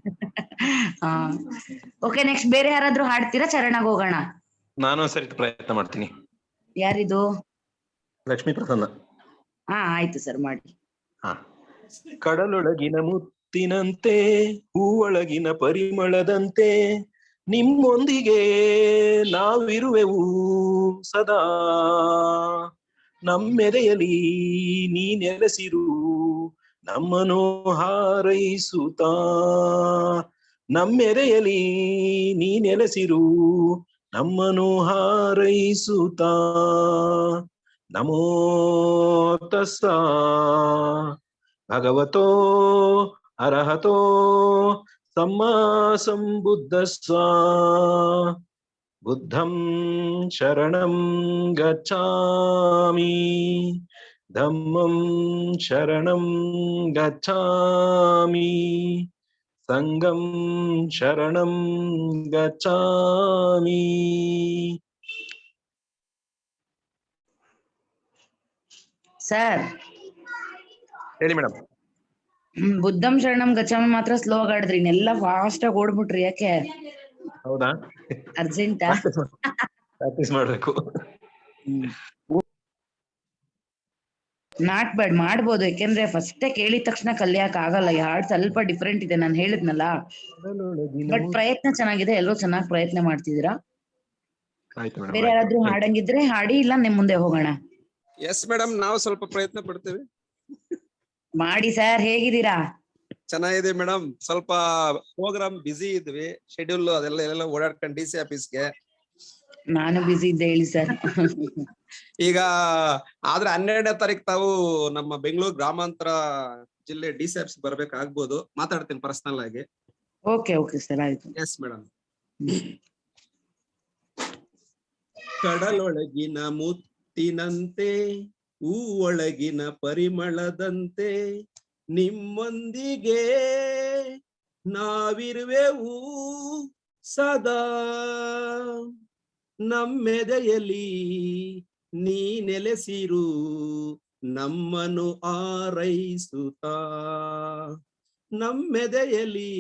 ಹಾ, ಓಕೆ. ನೆಕ್ಸ್ಟ್ ಬೇರೆ ಯಾರಾದ್ರೂ ಹಾಡ್ತೀರಾ? ಚರಣಾಗ್ ಹೋಗೋಣ. ನಾನು ಸರಿ ಪ್ರಯತ್ನ ಮಾಡ್ತೀನಿ. ಯಾರಿದು? ಲಕ್ಷ್ಮೀ ಪ್ರಸನ್ನ. ಹಾ, ಆಯ್ತು ಸರ್, ಮಾಡಿ. ಹಾ. ಕಡಲೊಳಗಿನ ಮುತ್ತಿನಂತೆ, ಹೂವೊಳಗಿನ ಪರಿಮಳದಂತೆ, ನಿಮ್ಮೊಂದಿಗೆ ನಾವಿರುವೆವು ಸದಾ. ನಮ್ಮೆದೆಯಲಿ ನೀ ನೆಲೆಸಿರು, ನಮ್ಮನ್ನು ಹಾರೈಸುತ್ತಾ. ನಮ್ಮೆದೆಯಲಿ ನೀ ನೆಲೆಸಿರು, ನಮ್ಮನ್ನು ಹಾರೈಸುತ್ತಾ. ನಮೋ ತಸ್ಸ ಭಗವತೋ ಅರಹತೋ ಸಮ್ಮಾ ಸಂಬುದ್ಧಸ್ಸ. ಬುದ್ಧಂ ಶರಣಂ ಗಚ್ಚಾಮಿ, ಧಮ್ಮಂ ಶರಣಂ ಗಚ್ಚಾಮಿ, ಸಂಘಂ ಶರಣಂ ಗಚ್ಚಾಮಿ. ಸರ್ ಹೇಳಿ ಮೇಡಮ್. ಬುದ್ಧಂ ಶರಣಂ ಗಚ್ಚಾಮಿ ಮಾತ್ರ ಸ್ಲೋ ಆಗಿ ಆಡಿದ್ರಿ, ಇನ್ನೆಲ್ಲ ಫಾಸ್ಟ್ ಆಗಿ ಓಡ್ಬಿಟ್ರಿ. ಯಾಕೆ? ಹೌದಾ? ಅರ್ಜೆಂಟಾ? ಪ್ರಾಕ್ಟೀಸ್ ಮಾಡ್ಬೇಕು. ನಾಟ್ ಬ್ಯಾಡ್, ಮಾಡ್ಬೋದು. ಯಾಕೆಂದ್ರೆ ಫಸ್ಟ್ ಕೇಳಿದ ತಕ್ಷಣ ಕಲಿಯಕ್ ಆಗಲ್ಲ. ಈ ಹಾಡ್ ಸ್ವಲ್ಪ ಡಿಫ್ರೆಂಟ್ ಇದೆ, ನಾನು ಹೇಳಿದ್ನಲ್ಲ. ಬಟ್ ಪ್ರಯತ್ನ ಚೆನ್ನಾಗಿದೆ, ಎಲ್ಲರೂ ಚೆನ್ನಾಗಿ ಪ್ರಯತ್ನ ಮಾಡ್ತಿದ್ದೀರಾ. ಆಯ್ತು ಬೇರೆ ಮೇಡಮ್. ಯಾರಾದ್ರೂ ಹಾಡಂಗಿದ್ರೆ ಹಾಡಿ, ಇಲ್ಲ ನಿಮ್ ಮುಂದೆ ಹೋಗೋಣ. ಎಸ್ ಮೇಡಮ್, ನಾವು ಸ್ವಲ್ಪ ಪ್ರಯತ್ನ ಪಡ್ತೇವೆ. ಮಾಡಿ ಸರ್, ಹೇಗಿದ್ದೀರಾ? ಚೆನ್ನಾಗಿದೆ ಮೇಡಮ್. ಸ್ವಲ್ಪ ಪ್ರೋಗ್ರಾಮ್ ಬಿಸಿ ಇದ್ವಿ, ಶೆಡ್ಯೂಲ್ ಅದೆಲ್ಲ ಎಲ್ಲ ಓಡಾಡ್ಕೊಂಡು DC ಆಫೀಸ್ಗೆ. ನಾನು ಬಿಸಿ ಇದ್ದೆ, ಹೇಳಿ ಸರ್. ಈಗ ಆದ್ರೆ 12ನೇ ತಾರೀಕು ತಾವು ನಮ್ಮ ಬೆಂಗಳೂರು ಗ್ರಾಮಾಂತರ ಜಿಲ್ಲೆ DC ಆಫೀಸ್ ಬರ್ಬೇಕಾಗ್ಬೋದು. ಮಾತಾಡ್ತೀನಿ ಪರ್ಸನಲ್ ಆಗಿ. ಓಕೆ ಓಕೆ ಸರ್, ಆಯ್ತು. Yes madam. ಕಡಲೊಳಗಿನ ಮುತ್ತಿನಂತೆ, ಹೂವೊಳಗಿನ ಪರಿಮಳದಂತೆ, ನಿಮ್ಮೊಂದಿಗೆ ನಾವಿರುವೆವು ಸದಾ. ನಮ್ಮೆದೆಯಲಿ ನೀ ನೆಲೆಸಿರು, ನಮ್ಮನ್ನು ಆರೈಸುತ್ತಾ. ನಮ್ಮೆದೆಯಲಿ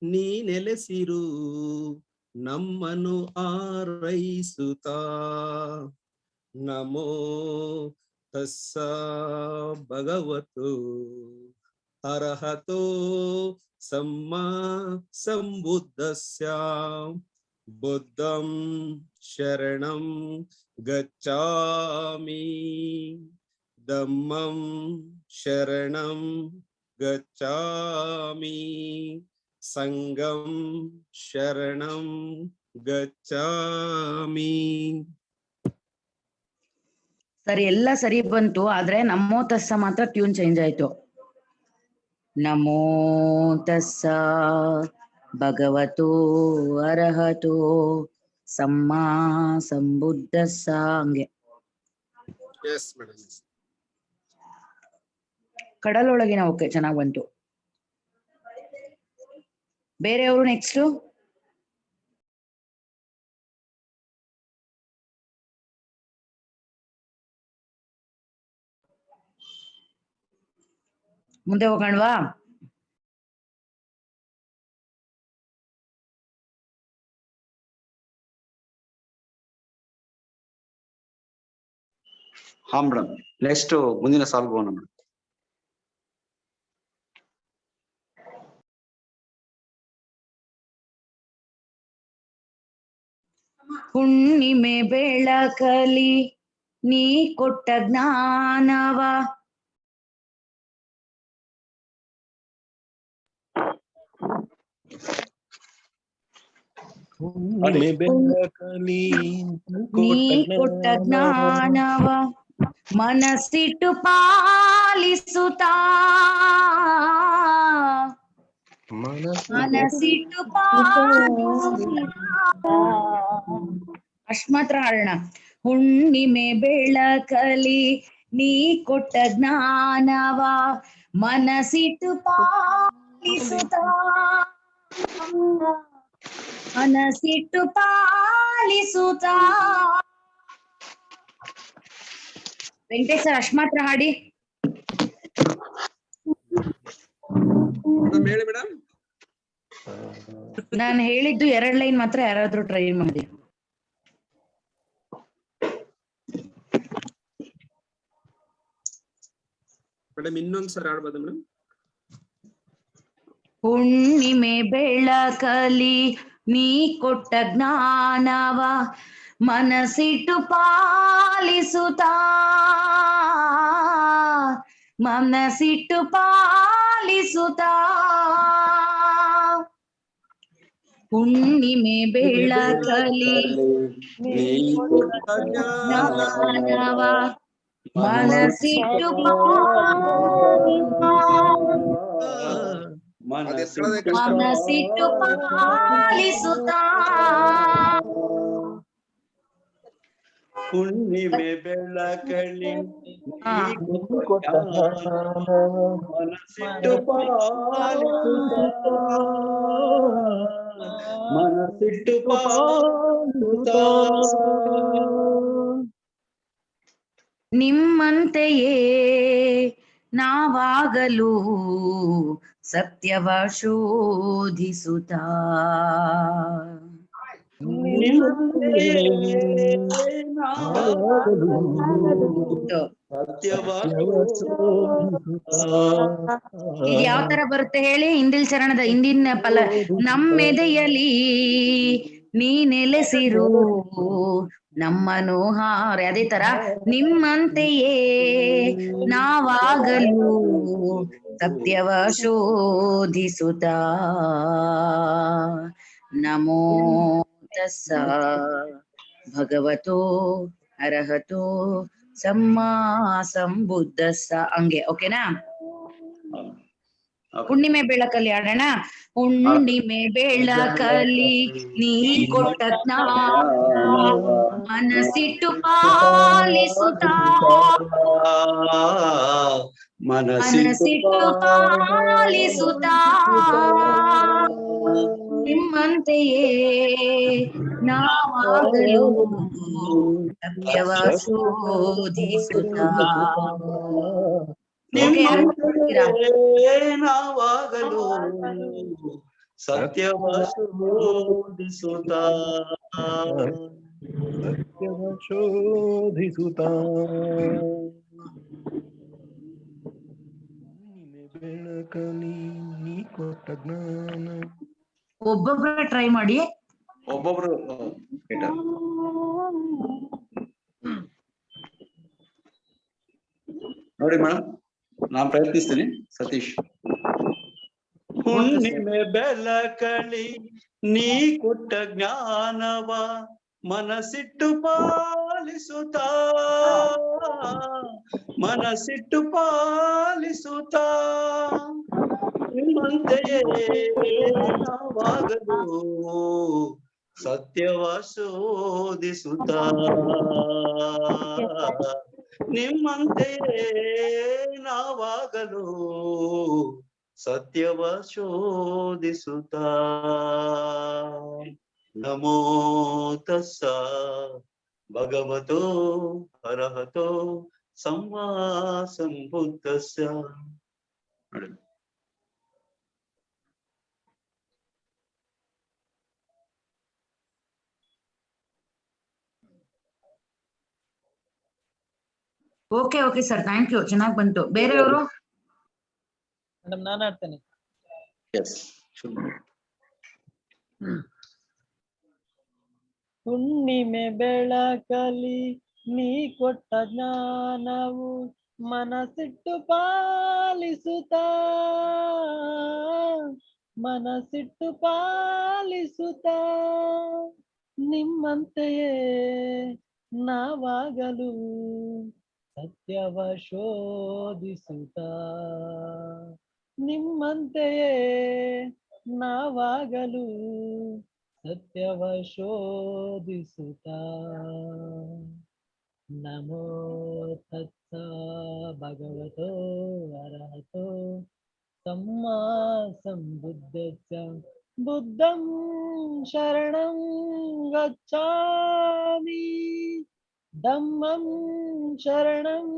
ನೀ ನೆಲೆಸಿರು, ನಮ್ಮನ್ನು ಆರೈಸುತ್ತಾ. ನಮೋ ತಸ್ಸ ಭಗವತೋ ಅರಹತೋ ಸಮ್ಮಾ ಸಂಬುದ್ಧಸ್ಯ. ಬುದ್ಧಂ ಶರಣಂ ಗಚ್ಚಾಮಿ, ಧಮ್ಮಂ ಶರಣಂ ಗಚ್ಚಾಮಿ, ಸಂಘಂ ಶರಣಂ ಗಚ್ಚಾಮಿ. ಸರಿ, ಎಲ್ಲ ಸರಿ ಬಂತು. ಆದ್ರೆ ನಮೋ ತಸ್ಸ ಮಾತ್ರ ಟ್ಯೂನ್ ಚೇಂಜ್ ಆಯ್ತು. ನಮೋ ತಸ್ಸ ಭಗವತೋ ಅರಹತೋ ಸಮ್ಮಾ ಸಂಬುದ್ಧಸ್ಸ, ಹಂಗೆ. S madam. ಕಡಲೊಳಗಿನ ಓಕೆ, ಚೆನ್ನಾಗ್ ಬಂತು. ಬೇರೆಯವರು ನೆಕ್ಸ್ಟ್. ಮುಂದೆ ಹೋಗೋಣವಾ? ಹಾ ಮೇಡಮ್, ನೆಕ್ಸ್ಟ್ ಮುಂದಿನ ಸಾಲ್ಗೆ ಹೋಗೋಣ ಮೇಡಮ್. ಹುಣ್ಣಿಮೆ ಬೆಳಕಲಿ ನೀ ಕೊಟ್ಟ ಜ್ಞಾನವ, ಹುಣ್ಣಿಮೆ ಬೆಳಕಲಿ ನೀ ಕೊಟ್ಟ ಜ್ಞಾನವ, ಮನಸ್ಸಿಟ್ಟು ಪಾಲಿಸುತ್ತಾ ಮನಸ್ಸಿಟ್ಟು ಪಾಲಿಸುತ್ತಾ ಅಷ್ಟ್ ಮಾತ್ರ ಹಾಡೋಣ. ಹುಣ್ಣಿಮೆ ಬೆಳಕಲಿ ನೀ ಕೊಟ್ಟ ಜ್ಞಾನವ ಮನಸ್ಸಿಟ್ಟು ಪಾಲಿಸುತ್ತಾ ಮನಸ್ಸಿಟ್ಟು ಪಾಲಿಸುತ್ತಾ. ವೆಂಕಟೇಶ್ ಸರ್ ಅಷ್ಟ್ ಮಾತ್ರ ಹಾಡಿ. ಹೇಳಿ ಮೇಡಮ್. ನಾನು ಹೇಳಿದ್ದು 2 ಲೈನ್ ಮಾತ್ರ, ಯಾರಾದ್ರೂ ಟ್ರೈ ಮಾಡಿ. ಮೇಡಮ್ ಇನ್ನೊಂದ್ಸರಿ ಆಡ್ಬೋದ ಮೇಡಮ್? ಹುಣ್ಣಿಮೆ ಬೆಳಕಲಿ ನೀ ಕೊಟ್ಟ ಜ್ಞಾನವ ಮನಸ್ಸಿಟ್ಟು ಪಾಲಿಸುತ್ತಾ ಮನಸ್ಸಿಟ್ಟು ಪಾಲಿಸುತ್ತಾ. ಹುಣ್ಣಿಮೆ ಬೆಳಕಲಿ ನೀ ಕೊಟ್ಟ ಜ್ಞಾನವ ಮನಸ್ಸಿಟ್ಟು ಪಾಲಿಸುತ್ತಾ ಮನಸ್ಸಿಟ್ಟು ಪಾಲಿಸುತ್ತಾ. ಹುಣ್ಣಿಮೆ ಬೆಳಕಲಿ ಮನಸ್ಸಿಟ್ಟು ಪಾಲಿಸುತ್ತಾ ಮನಸ್ಸಿಟ್ಟು ಪಾಲಿಸುತ್ತಾ. ನಿಮ್ಮಂತೆಯೇ ನಾವಾಗಲು ಸತ್ಯವ ಶೋಧಿಸುತ್ತಾ ಇದು ಯಾವ ತರ ಬರುತ್ತೆ ಹೇಳಿ? ಹಿಂದಿಲ್ ಚರಣದ ಹಿಂದಿನ ಪಲ. ನಮ್ಮೆದೆಯಲಿ ನೀ ನೆಲೆಸಿರು ನಮ್ಮನೋಹಾರ. ಅದೇ ತರ ನಿಮ್ಮಂತೆಯೇ ನಾವಾಗಲು ಸತ್ಯವ ಶೋಧಿಸುತ್ತಾ. ನಮೋ ತಸ್ಸ ಭಗವತೋ ಅರ್ಹತೋ ಸಮ್ಮಾ ಸಂಬುದ್ಧಸ್ಸ. ಹಂಗೆ ಓಕೆನಾ? ಹುಣ್ಣಿಮೆ ಬೆಳಕಲ್ಲಿ ಆಡೋಣ. ಹುಣ್ಣಿಮೆ ಬೆಳಕಲಿ ನೀ ಕೊಟ್ಟ ಮನಸ್ಸಿಟ್ಟು ಪಾಲಿಸುತ್ತಾ ಮನಸ್ಸಿಟ್ಟು ಪಾಲಿಸುತ್ತಾ. ನಿಮ್ಮಂತೆಯೇ ನಾವಾಗಲು ಸತ್ಯವ ಶೋಧಿಸುತ್ತಾ. ನಾವಾಗಲು ಸತ್ಯವ ಶೋಧಿಸುತ್ತಾ ಶೋಧಿಸುತ್ತಾ. ಬೆಳಕಲಿ ನೀ ಕೊಟ್ಟ ಜ್ಞಾನ. ಒಬ್ಬೊಬ್ಬರೇ ಟ್ರೈ ಮಾಡಿ. ಒಬ್ಬೊಬ್ರು ನೋಡಿ ಮೇಡಮ್, ನಾನ್ ಪ್ರಯತ್ನಿಸ್ತೀನಿ. ಸತೀಶ್. ಹುಣ್ಣಿಮೆ ಬೆಳಕಲಿ ನೀ ಕೊಟ್ಟ ಜ್ಞಾನವ ಮನಸ್ಸಿಟ್ಟು ಪಾಲಿಸುತ್ತಾ ಮನಸ್ಸಿಟ್ಟು ಪಾಲಿಸುತ್ತಾ. ನಿಮ್ಮಂತೆಯೇ ನಾವಾಗಲು ಸತ್ಯವ ಶೋಧಿಸುತ್ತಾ ನಿಮ್ಮಂತೆಯೇ ನಾವಾಗಲು ಸತ್ಯವ ಶೋಧಿಸುತ್ತಾ. ನಮೋ ತಸ್ಸ ಭಗವತೋ ಅರ್ಹತೋ ಸಮ್ಮಾ ಸಂಬುದ್ಧಸ್ಯ. Okay okay sir, thank you. ಚೆನ್ನಾಗ್ ಬಂತು. ಬೇರೆಯವರು? ಮೇಡಮ್ ನಾನು ಆಡ್ತೇನೆ. ಹುಣ್ಣಿಮೆ ಬೆಳಕಲಿ ನೀ ಕೊಟ್ಟ ಜ್ಞಾನವು ಮನಸ್ಸಿಟ್ಟು ಪಾಲಿಸುತ್ತಾ ಮನಸ್ಸಿಟ್ಟು ಪಾಲಿಸುತ್ತಾ. ನಿಮ್ಮಂತೆಯೇ ನಾವಾಗಲು ಸತ್ಯವ ಶೋಧಿಸುತ್ತ ನಿಮ್ಮಂತೆಯೇ ನಾವಾಗಲು ಸತ್ಯವ ಶೋಧಿಸುತ್ತ ನಮೋ ತತ್ಸ ಭಗವತೋ ಅರ್ಹತೋ ಸಮ್ಮಾ ಸಂಬುದ್ಧಸ್ಸ ಬುದ್ಧಂ ಶರಣಂ ಗಚ್ಛಾಮಿ ಧಮ್ಮಂ ಶರಣಂ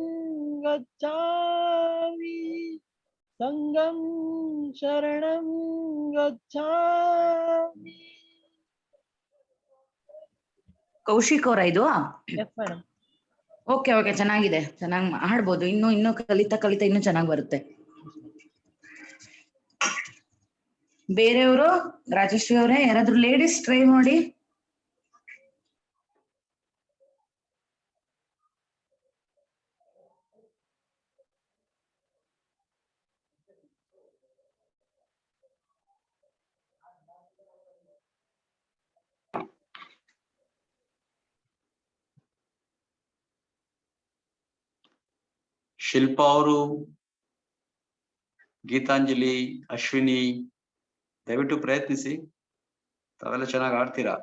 ಗಚ್ಛಾಮಿ ಸಂಘಂ ಶರಣಂ ಗಚ್ಛಾಮಿ. ಕೌಶಿಕ್ ಅವರ ಇದು? Yes madam. ಓಕೆ ಓಕೆ, ಚೆನ್ನಾಗಿದೆ, ಚೆನ್ನಾಗಿ ಹಾಡ್ಬೋದು. ಇನ್ನು ಕಲಿತಾ ಇನ್ನು ಚೆನ್ನಾಗಿ ಬರುತ್ತೆ. ಬೇರೆಯವರು? ರಾಜಶ್ರೀ ಅವರೇ, ಯಾರಾದ್ರೂ ಲೇಡೀಸ್ ಟ್ರೈ ಮಾಡಿ. ಶಿಲ್ಪಾ ಅವರು, ಗೀತಾಂಜಲಿ, ಅಶ್ವಿನಿ, ದಯವಿಟ್ಟು ಪ್ರಯತ್ನಿಸಿ. ತಾವೆಲ್ಲ ಚೆನ್ನಾಗಿ ಆಡ್ತೀರಾ.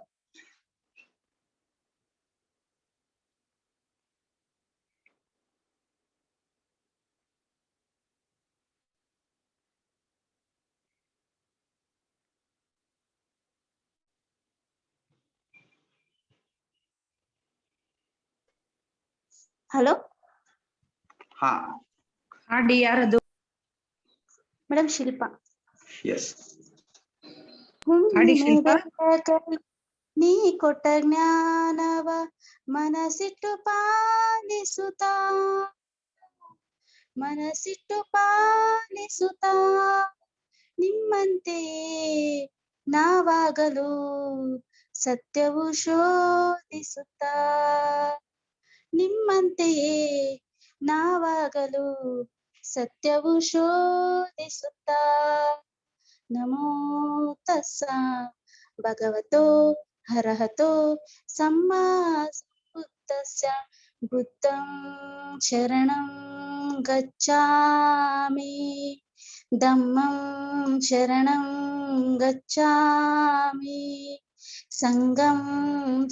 ಹಲೋ ಹಾ ಹಾಡಿ, ಯಾರದು? ಮೇಡಮ್, ಶಿಲ್ಪಾ. ಎಸ್. ಹಾಡಿ ಶಿಲ್ಪಾ. ನೀ ಕೊಟ್ಟ ಜ್ಞಾನವ ಮನಸ್ಸಿಟ್ಟು ಪಾಲಿಸುತ್ತಾ ನಿಮ್ಮಂತೆಯೇ ನಾವಾಗಲು ಸತ್ಯವು ಶೋಧಿಸುತ್ತಾ ನಿಮ್ಮಂತೆಯೇ ನಾವಾಗಲು ಸತ್ಯವು ಶೋಧಿಸುತ್ತಾ ನಮೋ ತಸ್ಸ ಭಗವತೋ ಅರ್ಹತೋ ಸಮ್ಮಾ ಸಂಬುದ್ಧಸ್ಸ ಬುದ್ಧಂ ಶರಣಂ ಗಚ್ಛಾಮಿ ಧಮ್ಮಂ ಶರಣಂ ಗಚ್ಛಾಮಿ ಸಂಘಂ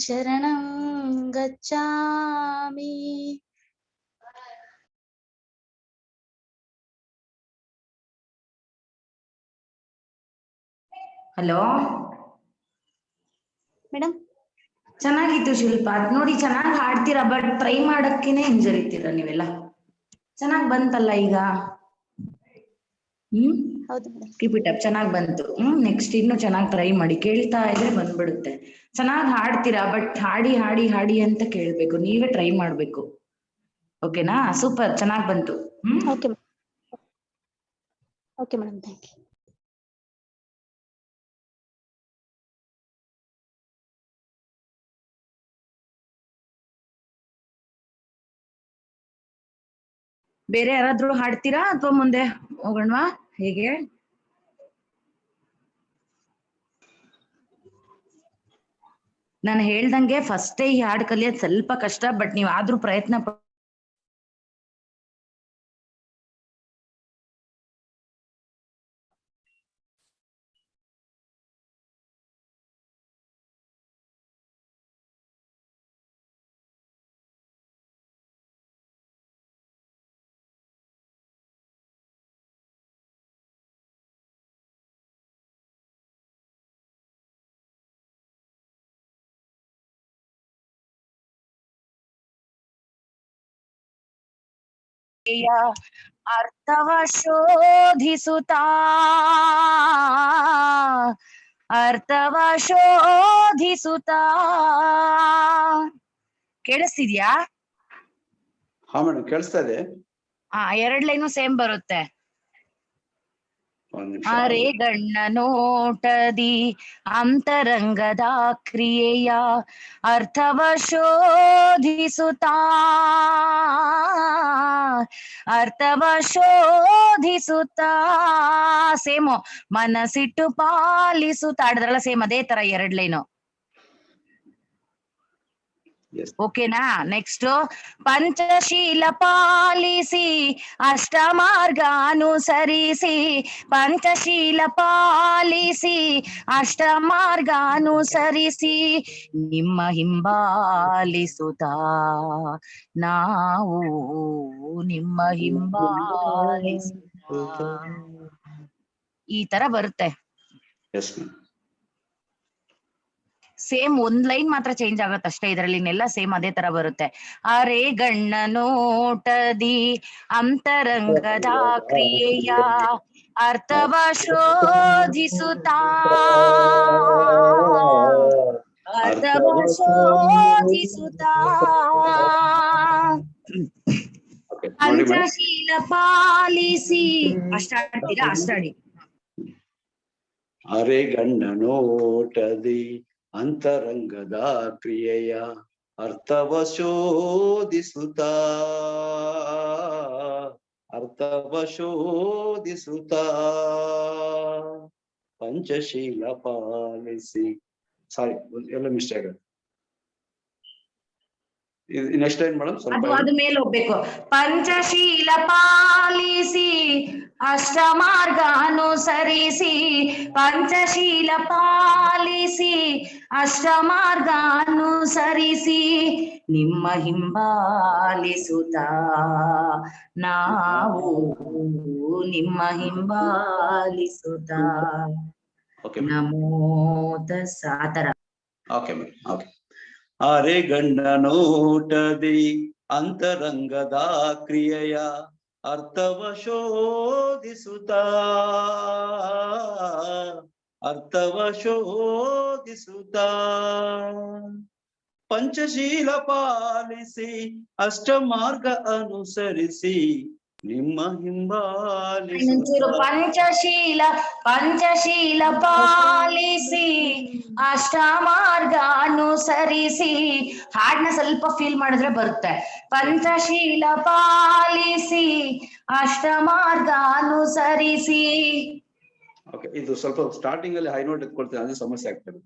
ಶರಣಂ ಗಚ್ಛಾಮಿ. ಹಲೋ ಮೇಡಮ್, ಚೆನ್ನಾಗಿತ್ತು ಶಿಲ್ಪ. ಅದ್ ನೋಡಿ ಚೆನ್ನಾಗಿ ಹಾಡ್ತೀರಾ, ಬಟ್ ಟ್ರೈ ಮಾಡಕ್ಕೇನೆ ಹಿಂಜರಿತೀರಾ ನೀವೆಲ್ಲ. ಚೆನ್ನಾಗ್ ಬಂತಲ್ಲ ಈಗ? ಹೌದು ಮೇಡಮ್. ಕೀಪ್ ಇಟ್ ಅಪ್, ಚೆನ್ನಾಗ್ ಬಂತು. ನೆಕ್ಸ್ಟ್ ಇನ್ನು ಚೆನ್ನಾಗಿ ಟ್ರೈ ಮಾಡಿ, ಕೇಳ್ತಾ ಇದ್ರೆ ಬಂದ್ಬಿಡುತ್ತೆ. ಚೆನ್ನಾಗಿ ಹಾಡ್ತೀರಾ, ಬಟ್ ಹಾಡಿ ಹಾಡಿ ಹಾಡಿ ಅಂತ ಕೇಳ್ಬೇಕು, ನೀವೇ ಟ್ರೈ ಮಾಡ್ಬೇಕು. ಓಕೆನಾ? ಸೂಪರ್, ಚೆನ್ನಾಗ್ ಬಂತು. Okay madam, thank you. ಬೇರೆ ಯಾರಾದ್ರೂ ಹಾಡ್ತೀರಾ ಅಥವಾ ಮುಂದೆ ಹೋಗೋಣವಾ? ಹೇಗೆ? ನಾನು ಹೇಳ್ದಂಗೆ ಫಸ್ಟೇ ಈ ಹಾಡು ಕಲಿಯೋದು ಸ್ವಲ್ಪ ಕಷ್ಟ, ಬಟ್ ನೀವ್ ಆದ್ರೂ ಪ್ರಯತ್ನ ಅರ್ಥವ ಶೋಧಿಸುತ್ತಾ ಕೇಳಿಸ್ತಿದ್ಯಾ? ಹಾ ಮೇಡಮ್, ಕೇಳಿಸ್ತಾ ಇದೆ. ಎರಡ್ ಲೈನು ಸೇಮ್ ಬರುತ್ತೆ. ಒಂದ್ ನಿಮಿಷ. ಅರೆ ಗಣ್ಣ ನೋಟದಿ ಅಂತರಂಗದ ಕ್ರಿಯೆಯ ಅರ್ಥವ ಶೋಧಿಸುತ್ತಾ ಸೇಮು ಮನಸ್ಸಿಟ್ಟು ಪಾಲಿಸುತ್ತಾ ಆಡಿದ್ರಲ್ಲ, ಸೇಮ್ ಅದೇ ತರ ಎರಡ್ ಲೈನು. Yes. ಓಕೆನಾ? ನೆಕ್ಸ್ಟ್ ಪಂಚಶೀಲ ಪಾಲಿಸಿ ಅಷ್ಟಮಾರ್ಗ ಅನುಸರಿಸಿ, ಪಂಚಶೀಲ ಪಾಲಿಸಿ ಅಷ್ಟಮಾರ್ಗ ಅನುಸರಿಸಿ, ನಿಮ್ಮ ಹಿಂಬಾಲಿಸುತ್ತಾ ನಾವು ನಿಮ್ಮ ಹಿಂಬಾಲಿಸುತ್ತಾ. ಈ ತರ ಬರುತ್ತೆ. Yes, ma'am. ಸೇಮ್ ಒಂದ್ ಲೈನ್ ಮಾತ್ರ ಚೇಂಜ್ ಆಗತ್ತೆ ಅಷ್ಟೇ, ಇದರಲ್ಲಿ ಇನ್ನೆಲ್ಲ ಸೇಮ್ ಅದೇ ತರ ಬರುತ್ತೆ. ಅರೆ ಗಣ್ಣ ನೋಟದಿ ಅಂತರಂಗದ ಕ್ರಿಯೆಯ ಅರ್ಥವ ಶೋಧಿಸುತ್ತಾ, ಅರ್ಥವ ಶೋಧಿಸುತ್ತಾ, ಪಂಚಶೀಲ ಪಾಲಿಸಿ. ಅಷ್ಟಾಡ್ತೀರಾ? ಅಷ್ಟಾಡಿ. ಅರೆ ಗಣ್ಣ ನೋಟದಿ ಅಂತರಂಗದ ಕ್ರಿಯೆಯ ಅರ್ಥವ ಶೋಧಿಸುತ್ತಾ, ಅರ್ಥವ ಶೋಧಿಸುತ್ತಾ, ಪಂಚಶೀಲ ಪಾಲಿಸಿ. ಸಾರಿ, ಎಲ್ಲ ಮಿಸ್ಟೇಕ್ ಆಗುತ್ತೆ. ನೆಕ್ಸ್ಟ್ ಲೈನ್ ಮೇಡಮ್ ಸ್ವಲ್ಪ ಅದು ಮೇಲೆ ಹೋಗ್ಬೇಕು. ಪಂಚಶೀಲ ಪಾಲಿಸಿ ಅಷ್ಟಮಾರ್ಗ ಅನುಸರಿಸಿ, ಪಂಚಶೀಲ ಪಾಲಿಸಿ ಅಷ್ಟಮಾರ್ಗ ಅನುಸರಿಸಿ, ನಿಮ್ಮ ಹಿಂಬಾಲಿಸುತ್ತಾ ನಾವು ನಿಮ್ಮ ಹಿಂಬಾಲಿಸುತ್ತಾ. ನಮೋ ತಸ್ಸ. ಆತರ. Okay madam. ಓಕೆ. ಅರೆ ಗಣ್ಣ ನೋಟದಿ ಅಂತರಂಗದ ಕ್ರಿಯೆಯ ಅರ್ಥವ ಶೋಧಿಸುತ್ತಾ, ಅರ್ಥವ ಶೋಧಿಸುತ್ತಾ, ಪಂಚಶೀಲ ಪಾಲಿಸಿ ಅಷ್ಟಮಾರ್ಗ ಅನುಸರಿಸಿ, ನಿಮ್ಮ ಹಿಂಬಾಲಿಸುತ್ತಾ. ಪಂಚಶೀಲ ಪಾಲಿಸಿ ಅಷ್ಟಮಾರ್ಗ ಅನುಸರಿಸಿ. ಹಾಡ್ನ ಸ್ವಲ್ಪ ಫೀಲ್ ಮಾಡಿದ್ರೆ ಬರುತ್ತೆ. ಪಂಚಶೀಲ ಪಾಲಿಸಿ ಅಷ್ಟಮಾರ್ಗ ಅನುಸರಿಸಿ. ಓಕೆ, ಇದು ಸ್ವಲ್ಪ ಸ್ಟಾರ್ಟಿಂಗ್ ಅಲ್ಲಿ ಹೈ ನೋಟ್ ಎತ್ಕೊಳ್ತೇನೆ, ಅದೇ ಸಮಸ್ಯೆ ಆಗ್ತದೆ.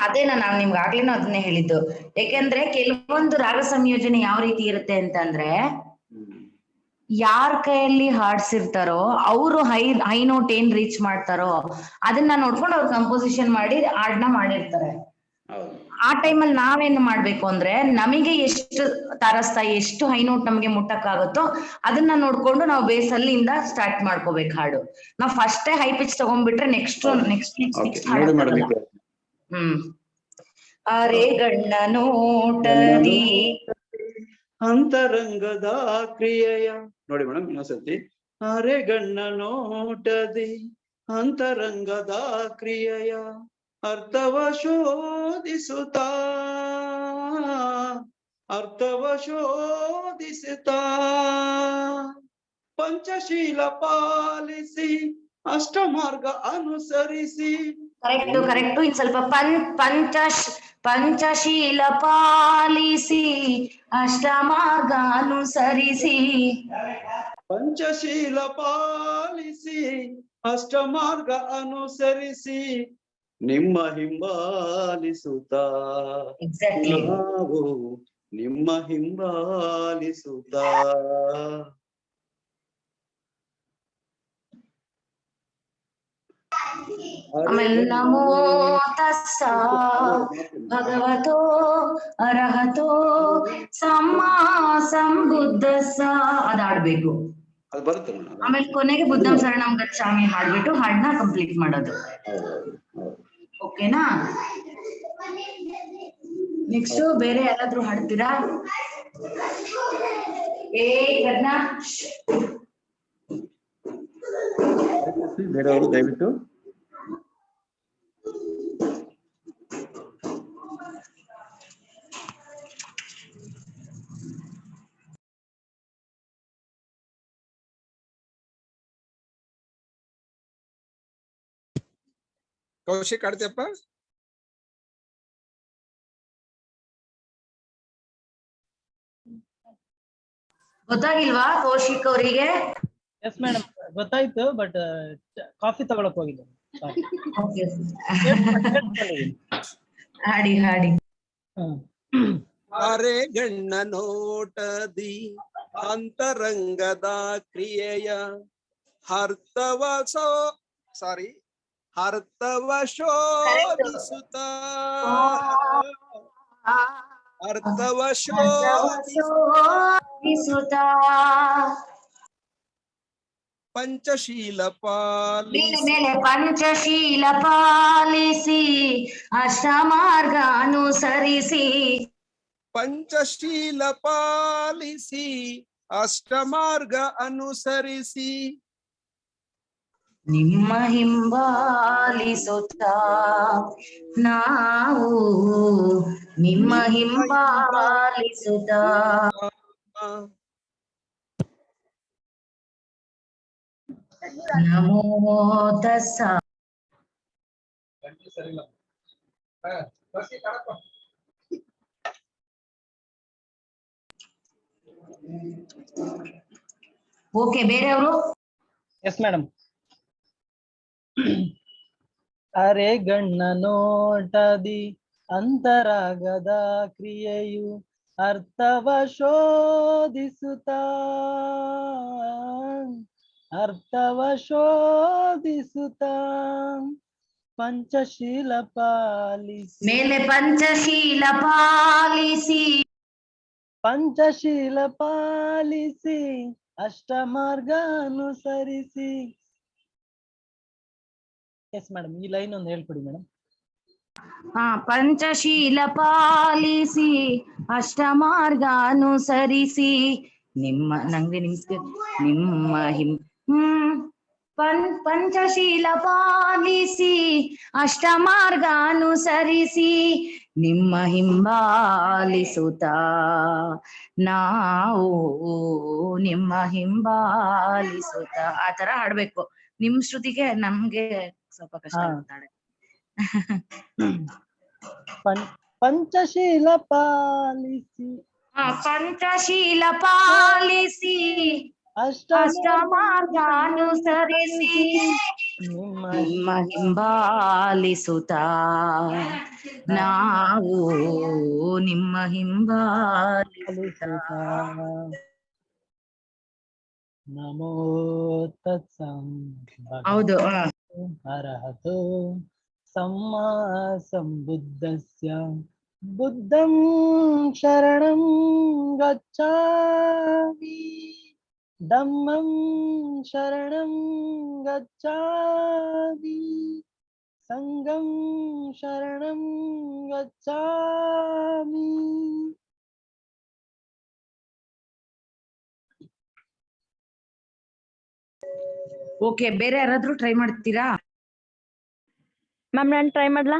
ಅದೇ ನಾನು ನಿಮ್ಗೆ ಆಗ್ಲೇನೋ ಅದನ್ನೇ ಹೇಳಿದ್ದು. ಯಾಕೆಂದ್ರೆ ಕೆಲವೊಂದು ರಾಗ ಸಂಯೋಜನೆ ಯಾವ ರೀತಿ ಇರುತ್ತೆ ಅಂತಂದ್ರೆ, ಯಾರ ಕೈಯಲ್ಲಿ ಹಾಡ್ಸಿರ್ತಾರೋ ಅವರು ಹೈ ನೋಟ್ ಏನ್ ರೀಚ್ ಮಾಡ್ತಾರೋ ಅದನ್ನ ನೋಡ್ಕೊಂಡು ಅವ್ರು ಕಂಪೋಸಿಷನ್ ಮಾಡಿ ಹಾಡ್ನ ಮಾಡಿರ್ತಾರೆ. ಆ ಟೈಮಲ್ಲಿ ನಾವೇನು ಮಾಡ್ಬೇಕು ಅಂದ್ರೆ, ನಮಗೆ ಎಷ್ಟು ತಾರಸ್ಥ, ಎಷ್ಟು ಹೈ ನೋಟ್ ನಮಗೆ ಮುಟ್ಟಕ್ಕಾಗುತ್ತೋ ಅದನ್ನ ನೋಡ್ಕೊಂಡು ನಾವು ಬೇಸ್ ಅಲ್ಲಿಂದ ಸ್ಟಾರ್ಟ್ ಮಾಡ್ಕೋಬೇಕು ಹಾಡು. ನಾವು ಫಸ್ಟೇ ಹೈ ಪಿಚ್ ತಗೊಂಡ್ಬಿಟ್ರೆ ನೆಕ್ಸ್ಟ್ ಅರೆ ಗಣ್ಣ ನೋಟದಿ ಅಂತರಂಗದ ಕ್ರಿಯೆಯ. ನೋಡಿ ಮೇಡಮ್, ಇನ್ನೊಂದ್ಸತಿ. ಅರೆ ಗಣ್ಣ ನೋಟದಿ ಅಂತರಂಗದ ಕ್ರಿಯೆಯ ಅರ್ಥವ ಶೋಧಿಸುತ್ತಾ, ಅರ್ಥವ ಶೋಧಿಸುತ್ತಾ, ಪಂಚಶೀಲ ಪಾಲಿಸಿ ಅಷ್ಟಮಾರ್ಗ ಅನುಸರಿಸಿ. ಕರೆಕ್ಟು. ಇನ್ ಸ್ವಲ್ಪ ಪಂಚಶೀಲ ಪಾಲಿಸಿ ಅಷ್ಟಮಾರ್ಗ ಅನುಸರಿಸಿ, ಪಂಚಶೀಲ ಪಾಲಿಸಿ ಅಷ್ಟಮಾರ್ಗ ಅನುಸರಿಸಿ, ನಿಮ್ಮ ಹಿಂಬಾಲಿಸುತ್ತಾ ನಾವು ನಿಮ್ಮ ಹಿಂಬಾಲಿಸುತ್ತಾ. ಆಮೇಲೆ ನಮೋ ತಸ್ಸ ಭಗವತೋ ಅರ್ಹತೋ ಸಮ್ಮಾ ಸಂಬುದ್ಧಸ್ಸ ಅದಾಡ್ಬೇಕು. ಅದು ಬರುತ್ತೆ. ಆಮೇಲೆ ಕೊನೆಗೆ ಬುದ್ಧಂ ಶರಣಂ ಗಚ್ಚಾಮಿ ಹಾಡ್ಬಿಟ್ಟು ಹಾಡ್ನ ಕಂಪ್ಲೀಟ್ ಮಾಡೋದು. ಓಕೆನಾ? ನೆಕ್ಸ್ಟ್ ಬೇರೆ ಯಾರಾದ್ರೂ ಹಾಡ್ತೀರಾ? ಬೇರೆಯವರು ದಯವಿಟ್ಟು. ಕೌಶಿಕ್ ಆಡ್ತೀಯಪ್ಪ? ಗೊತ್ತಾಗಿಲ್ವಾ ಕೌಶಿಕ್ ಅವರಿಗೆ? ಎಸ್ ಮೇಡಮ್, ಗೊತ್ತಾಯ್ತು, ಬಟ್ ಕಾಫಿ ತಗೊಳಕ್ ಹೋಗಿದ್ದೆ. ಹಾಡಿ. ಅರೆಗಣ್ಣ ನೋಟದಿ ಅಂತರಂಗದ ಕ್ರಿಯೆಯ ಅರ್ಥವ ಶೋಧಿಸುತ್ತ ಪಂಚಶೀಲ ಮೇಲೆ ಪಂಚಶೀಲ ಪಾಲಿಸಿ ಅಷ್ಟಮಾರ್ಗ ಅನುಸರಿಸಿ ಪಂಚಶೀಲ ಪಾಲಿಸಿ ಅಷ್ಟಮಾರ್ಗ ಅನುಸರಿಸಿ ನಿಮ್ಮ ಹಿಂಬಾಲಿಸುತ್ತ ನಾವು ನಿಮ್ಮ ಹಿಂಬಾಲಿಸುತ್ತ ನಮೋ ತಸ್ಸ ಓಕೆ ಬೇರೆಯವರು ಎಸ್ ಮೇಡಮ್. ಅರೆ ಗಣ್ಣ ನೋಟದಿ ಅಂತರಾಗದ ಕ್ರಿಯೆಯು ಅರ್ಥವ ಶೋಧಿಸುತ್ತ ಪಂಚಶೀಲ ಪಾಲಿಸಿ ಮೇಲೆ ಪಂಚಶೀಲ ಪಾಲಿಸಿ ಅಷ್ಟಮಾರ್ಗ ಅನುಸರಿಸಿ. ಎಸ್ ಮೇಡಮ್, ಈ ಲೈನ್ ಒಂದು ಹೇಳ್ಕೊಡಿ ಮೇಡಮ್. ಪಂಚಶೀಲ ಪಾಲಿಸಿ ಅಷ್ಟಮಾರ್ಗ ಅನುಸರಿಸಿ ಪಂಚಶೀಲ ಪಾಲಿಸಿ ಅಷ್ಟಮಾರ್ಗ ಅನುಸರಿಸಿ ನಿಮ್ಮ ಹಿಂಬಾಲಿಸುತ್ತ ನಾವು ನಿಮ್ಮ ಹಿಂಬಾಲಿಸುತ್ತ ಆ ತರ ಹಾಡ್ಬೇಕು. ನಿಮ್ ಶ್ರುತಿಗೆ ನಮ್ಗೆ ಸ್ವಲ್ಪ ಕಷ್ಟ ಆಗುತ್ತಾಳೆ. ಪಂಚಶೀಲ ಪಾಲಿಸಿ ಅಷ್ಟಮಾರ್ಗ ಅನುಸರಿಸಿ ನಿಮ್ಮ ಹಿಂಬಾಲಿಸುತ್ತ ನಾವು ನಿಮ್ಮ ಹಿಂಬಾಲಿಸುತ್ತ. ನಮೋ ತತ್ಸಂ ಹೌದು. ಅರಹತೋ ಸಮ್ಮಾ ಸಂಬುದ್ಧಸ್ಯ ಬುದ್ಧಂ ಶರಣಂ ಗಚ್ಚಾಮಿ ಧಮ್ಮಂ ಶರಣಂ ಗಚ್ಚಾಮಿ ಸಂಘಂ ಶರಣಂ ಗಚ್ಚಾಮಿ. ಓಕೆ, ಬೇರೆ ಯಾರಾದ್ರೂ ಟ್ರೈ ಮಾಡ್ತೀರಾ? ಮ್ಯಾಮ್ ನಾನು ಟ್ರೈ ಮಾಡ್ಲಾ?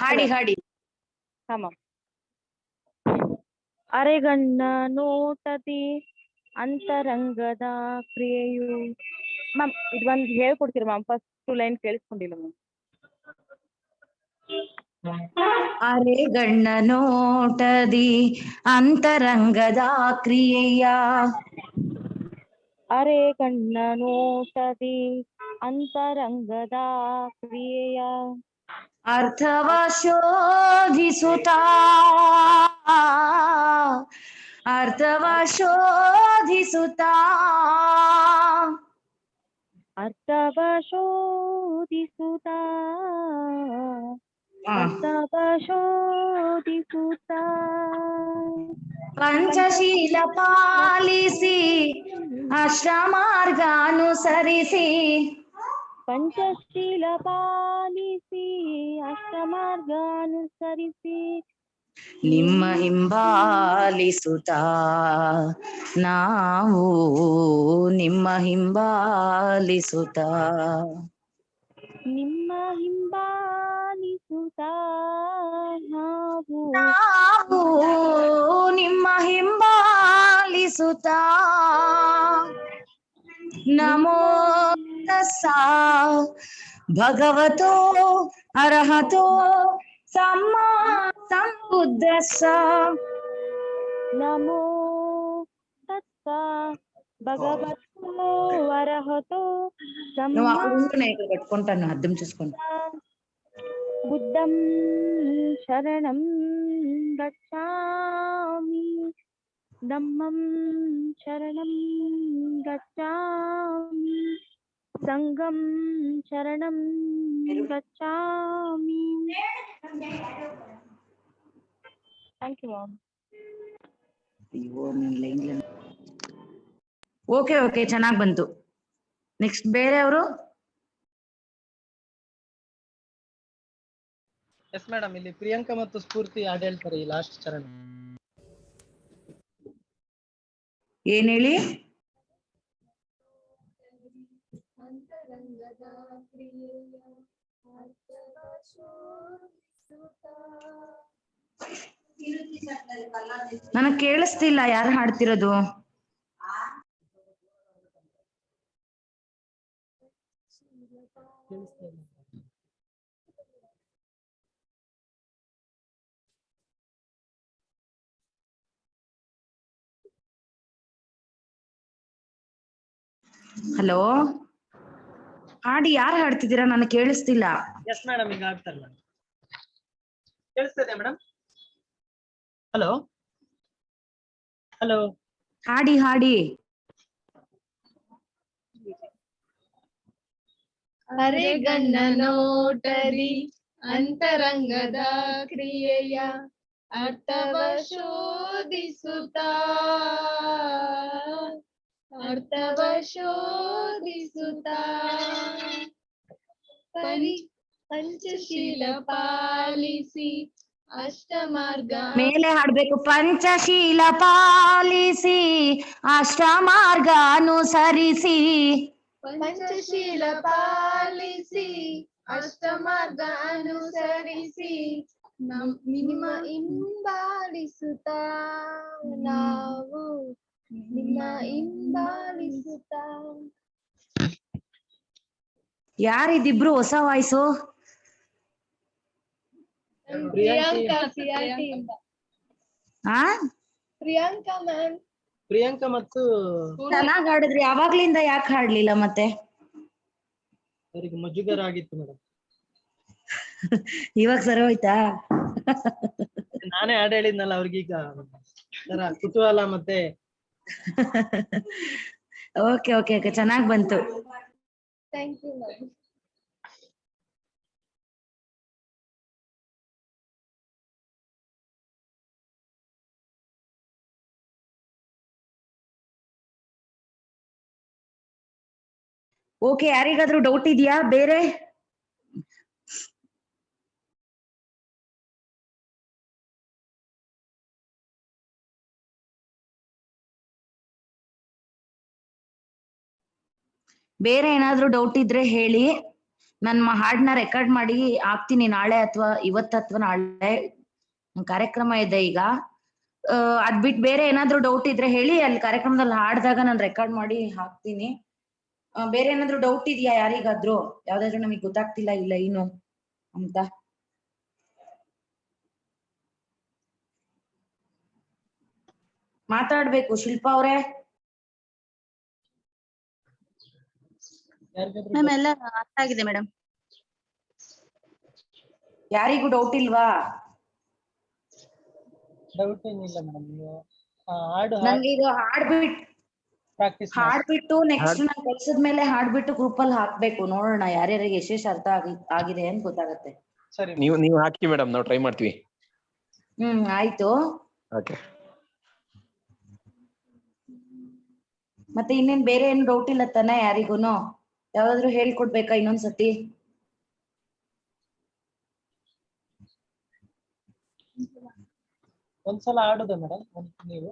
ಹಾಡಿ. ಹಾ ಮ್ಯಾಮ್. ಅರೆಗಣ್ಣ ನೋಟದಿ ಅಂತರಂಗದ ಕ್ರಿಯೆಯು. ಮ್ಯಾಮ್ ಇದು ಒಂದು ಹೇಳ್ಕೊಡ್ತೀರಾ ಮ್ಯಾಮ್? ಫಸ್ಟ್ 2 ಲೈನ್ ಕೇಳಿಸ್ಕೊಂಡಿಲ್ಲ ಮ್ಯಾಮ್. ಅರೆಗಣ್ಣ ನೋಟದಿ ಅಂತರಂಗದ ಕ್ರಿಯೆಯ ಅರೆಗಣ್ಣ ನೋಟದಿ ಅಂತರಂಗದ ಕ್ರಿಯೆಯ ಅರ್ಥವ ಶೋಧಿಸುತ್ತ ಅರ್ಥವ ಶೋಧಿಸುತ್ತ ಪಂಚಶೀಲ ಪಾಲಿಸಿ ಅಷ್ಟಮಾರ್ಗ ಅನುಸರಿಸಿ ಪಂಚಶೀಲ ಪಾಲಿಸಿ ಅಷ್ಟಮಾರ್ಗ ಅನುಸರಿಸಿ ನಿಮ್ಮ ಹಿಂಬಾಲಿಸುತ್ತ ನಾವು ನಿಮ್ಮ ಹಿಂಬಾಲಿಸುತ್ತ ನಿಮ್ಮ ಹಿಂಬಾಲಿಸುತ್ತ ನಾವು ನಿಮ್ಮ ಹಿಂಬಾಲಿಸುತ್ತ ನಮೋ ತಸ್ಸ ಭಗವತೋ ಅರ್ಹತೋ ಸಮ್ಮಾ ಸಂಬುದ್ಧಸ್ಸ. ನಮೋ ತಸ್ಸ ಭಗವತೋ ಅರ್ಹತೋ నువ్వు అక్కడ ఉంటున్నాయి ఇక్కడ పెట్టుకుంటాను అర్థం చూసుకోండి. बुद्धं शरणं गच्छामि धम्मं शरणं गच्छामि संघं शरणं गच्छामि. Thank you, mom. Okay okay ಚೆನ್ನಾಗ್ ಬಂತು. ನೆಕ್ಸ್ಟ್ ಬೇರೆಯವರು? ಎಸ್ ಮೇಡಮ್, ಇಲ್ಲಿ ಪ್ರಿಯಾಂಕಾ ಮತ್ತು ಸ್ಫೂರ್ತಿ ಹಾಡು ಹೇಳ್ತಾರೆ ಈ ಲಾಸ್ಟ್ ಚರಣ. ಏನ್ ಹೇಳಿ? ನನಗ್ ಕೇಳಿಸ್ತಿಲ್ಲ ಯಾರು ಹಾಡ್ತಿರೋದು. ಹಲೋ, ಹಾಡಿ ಯಾರು ಹಾಡ್ತಿದ್ದೀರಾ? ನನಗೆ ಕೇಳಿಸ್ತಿಲ್ಲ. ಎಸ್ ಮೇಡಮ್, ಈಗ ಆಗ್ತಾರೆ ಮೇಡಮ್. ಕೇಳಿಸ್ತಿದೆ ಮೇಡಮ್? ಹಲೋ ಹಲೋ, ಹಾಡಿ ಹಾಡಿ. ಅರೆಗಣ್ಣ ನೋಟರಿ ಅಂತರಂಗದ ಕ್ರಿಯೆಯ ಅರ್ಥವ ಶೋಧಿಸುತ್ತಾ ಪಂಚಶೀಲ ಪಾಲಿಸಿ ಅಷ್ಟಮಾರ್ಗ ಮೇಲೆ ಹಾಡ್ಬೇಕು. ಪಂಚಶೀಲ ಪಾಲಿಸಿ ಅಷ್ಟಮಾರ್ಗ ಅನುಸರಿಸಿ. ಪಂಚಶೀಲ ಪಾಲಿಸಿ ಅಷ್ಟಮಾರ್ಗ ಅನುಸರಿಸಿ ನಿಮ್ಮ ಹಿಂಬಾಲಿಸುತ್ತಾ ನಾವು ನಿಮ್ಮ ಹಿಂಬಾಲಿಸುತ್ತಾ. ಯಾರಿದಿಬ್ರು ಹೊಸ ವಾಯ್ಸು? ಪ್ರಿಯಾಂಕಾ ಸಿಆರ್ಟಿ ಇಂದ. ಪ್ರಿಯಾಂಕಾ ಮ್ಯಾಮ್. ಪ್ರಿಯಾಂಕಾ ಮತ್ತು ಚೆನ್ನಾಗ್ ಹಾಡಿದ್ರಿ. ಯಾವಾಗ್ಲಿಂದ ಯಾಕೆ ಹಾಡ್ಲಿಲ್ಲ ಮತ್ತೆ? ಅವರಿಗೆ ಮುಜುಗರ ಆಗಿತ್ತು ಮೇಡಮ್. ಇವಾಗ ಸರಿ ಹೋಯ್ತಾ? ನಾನೇ ಹಾಡು ಹೇಳಿದ್ನಲ್ಲ, ಅವ್ರಿಗೀಗ ಕುತೂಹಲ ಮತ್ತೆ. ಓಕೆ ಓಕೆ ಓಕೆ, ಚೆನ್ನಾಗ್ ಬಂತು. Thank you ma'am. ಓಕೆ, ಯಾರಿಗಾದ್ರೂ ಡೌಟ್ ಇದೆಯಾ ಬೇರೆ? ಬೇರೆ ಏನಾದ್ರೂ ಡೌಟ್ ಇದ್ರೆ ಹೇಳಿ. ನನ್ನ ಹಾಡ್ನ ರೆಕಾರ್ಡ್ ಮಾಡಿ ಹಾಕ್ತೀನಿ ನಾಳೆ ಅಥವಾ ಇವತ್ತು ಅಥವಾ ನಾಳೆ. ಕಾರ್ಯಕ್ರಮ ಇದೆ ಈಗ. ಅದ್ ಬಿಟ್ಟು ಬೇರೆ ಏನಾದ್ರೂ ಡೌಟ್ ಇದ್ರೆ ಹೇಳಿ. ಅಲ್ಲಿ ಕಾರ್ಯಕ್ರಮದಲ್ಲಿ ಹಾಡ್ದಾಗ ನಾನು ರೆಕಾರ್ಡ್ ಮಾಡಿ ಹಾಕ್ತೀನಿ. ಬೇರೆ ಏನಾದ್ರೂ ಡೌಟ್ ಇದೆಯಾ ಯಾರಿಗಾದ್ರೂ? ಯಾವ್ದಾದ್ರು ನಮಗ್ ಗೊತ್ತಾಗ್ತಿಲ್ಲ ಇಲ್ಲ ಏನು ಅಂತ. ಮಾತಾಡ್ಬೇಕು ಶಿಲ್ಪಾ ಅವ್ರೆ. ಮ್ಯಾಮ್ ಎಲ್ಲ ಅರ್ಥ ಆಗಿದೆ ಮೇಡಮ್. ಯಾರಿಗೂ ಡೌಟ್ ಇಲ್ವಾ? ಡೌಟ್ ಏನಿಲ್ಲ ಮೇಡಮ್. ಹಾಡು ನನ್ಗೆ ಇದು ಪ್ರಾಕ್ಟೀಸ್ ಹಾಡ್ಬಿಟ್ಟು ನೆಕ್ಸ್ಟ್ ನಾನು ಕಳ್ಸಿದ್ಮೇಲೆ ಹಾಡ್ಬಿಟ್ಟು ಗ್ರೂಪ್ ಅಲ್ಲಿ ಹಾಕ್ಬೇಕು. ನೋಡೋಣ ಯಾರ್ಯಾರಿಗೆ ಎಷ್ಟೆಷ್ಟು ಅರ್ಥ ಆಗಿದೆ ಅಂತ ಗೊತ್ತಾಗತ್ತೆ. ಸರಿ, ನೀವು ಹಾಕಿ ಮೇಡಮ್, ನಾವು ಟ್ರೈ ಮಾಡ್ತೀವಿ. ಆಯ್ತು. ಓಕೆ. ಮತ್ತೆ ಇನ್ನೇನ್ ಬೇರೆ ಏನು ಡೌಟ್ ಇಲ್ಲ ತಾನೆ ಯಾರಿಗೂನು? ಯಾವ್ದಾದ್ರು ಹೇಳ್ಕೊಡ್ಬೇಕಾ ಇನ್ನೊಂದ್ಸತಿ? ಒಂದ್ಸಲ ಹಾಡುದ ಮೇಡಮ್ ನೀವು?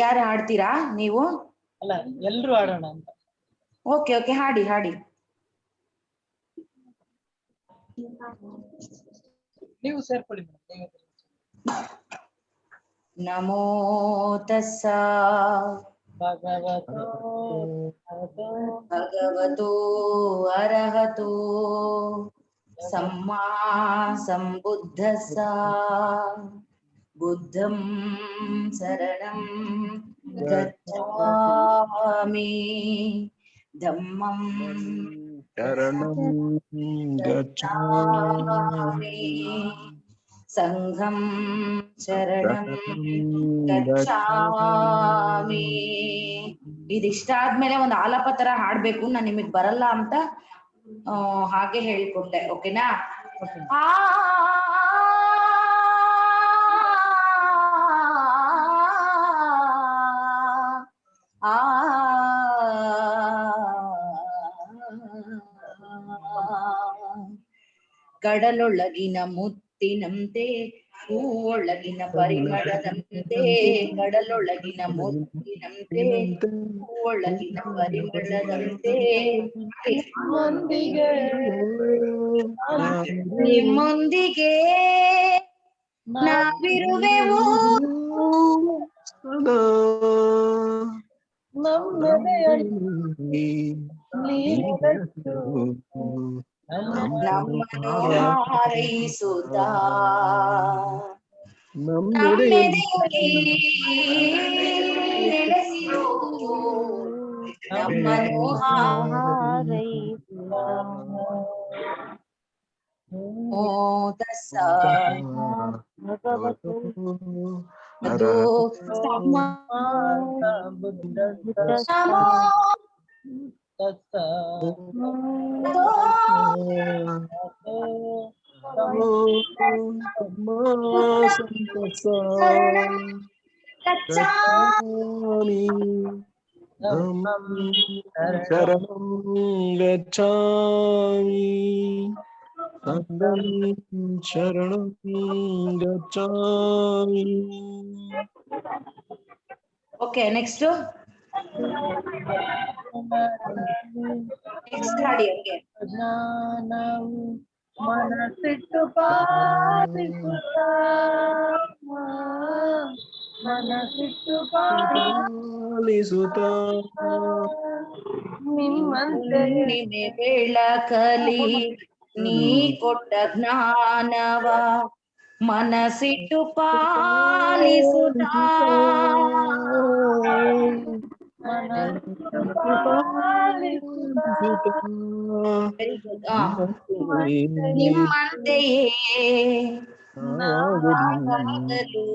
ಯಾರು ಹಾಡ್ತೀರಾ ನೀವು? ಅಲ್ಲ, ಎಲ್ರು ಹಾಡೋಣ ಅಂತ. ಓಕೆ ಓಕೆ, ಹಾಡಿ ಹಾಡಿ. ನೀವು ಸೇರ್ಕೊಳ್ಳಿ ಮೇಡಮ್. ನಮೋ ತಸ್ಸ ಭಗವತೋ ಅರಹತೋ ಸಮ್ಮಾ ಸಂಬುದ್ಧಸ್ಸ ಬುದ್ಧಂ ಶರಣಂ ಗಚ್ಛಾಮಿ ಧಮ್ಮಂ ಶರಣಂ ಗಚ್ಛಾಮಿ ಸಂಘಂ ಶರಣಂ ಗಚ್ಛಾಮಿ. ಇದಿಷ್ಟಾದ್ಮೇಲೆ ಒಂದು ಆಲಾಪ ತರ ಹಾಡ್ಬೇಕು. ನಾನ್ ನಿಮಗ್ ಬರಲ್ಲ ಅಂತ ಹಾಗೆ ಹೇಳ್ಕೊಟ್ಟೆ. ಓಕೆನಾ? ಆ ಕಡಲೊಳಗಿನ ಮುತ್ತಿನಂತೆ ಹೂವೊಳಗಿನ ಪರಿಮಳದಂತೆ, ಕಡಲೊಳಗಿನ ಮುತ್ತಿನಂತೆ ಹೂವೊಳಗಿನ ಪರಿಮಳದಂತೆ, ನಿಮ್ಮೊಂದಿಗೆ ನಾವಿರುವೆವು ನಮ್ಮನ್ನು ಹಾರೈಸುತ್ತ ನಮ್ಮೆದೆಯಲ್ಲಿ ನೆಲೆಸಿರು, ನಮ್ಮನ್ನು ಹಾರೈಸುತ್ತ ಮೋದಸ ಭಗವತು ಅದು ಶರಣಂ ಗಚ್ಛಾಮಿ ಸಂಘಂ ಶರಣಂ ಗಚ್ಛಾಮಿ. ಓಕೆ, ನೆಕ್ಸ್ಟ್ ಹಾಡಿ. ಓಕೆ, ಜ್ಞಾನಂ ಮನಸ್ಸಿಟ್ಟು ಪಾಲಿಸುತ್ತ, ಮನಸ್ಸಿಟ್ಟು ಪಾಲಿಸುತ್ತ ನಿಮ್ಮಂತೆ ಬೆಳಕಲಿ ನೀ ಕೊಟ್ಟ ಜ್ಞಾನವ ಮನಸ್ಸಿಟ್ಟು ಪಾಲಿಸುತ್ತ, ನಿಮ್ಮಂತೆಯೇ ನಾವಾಗಲು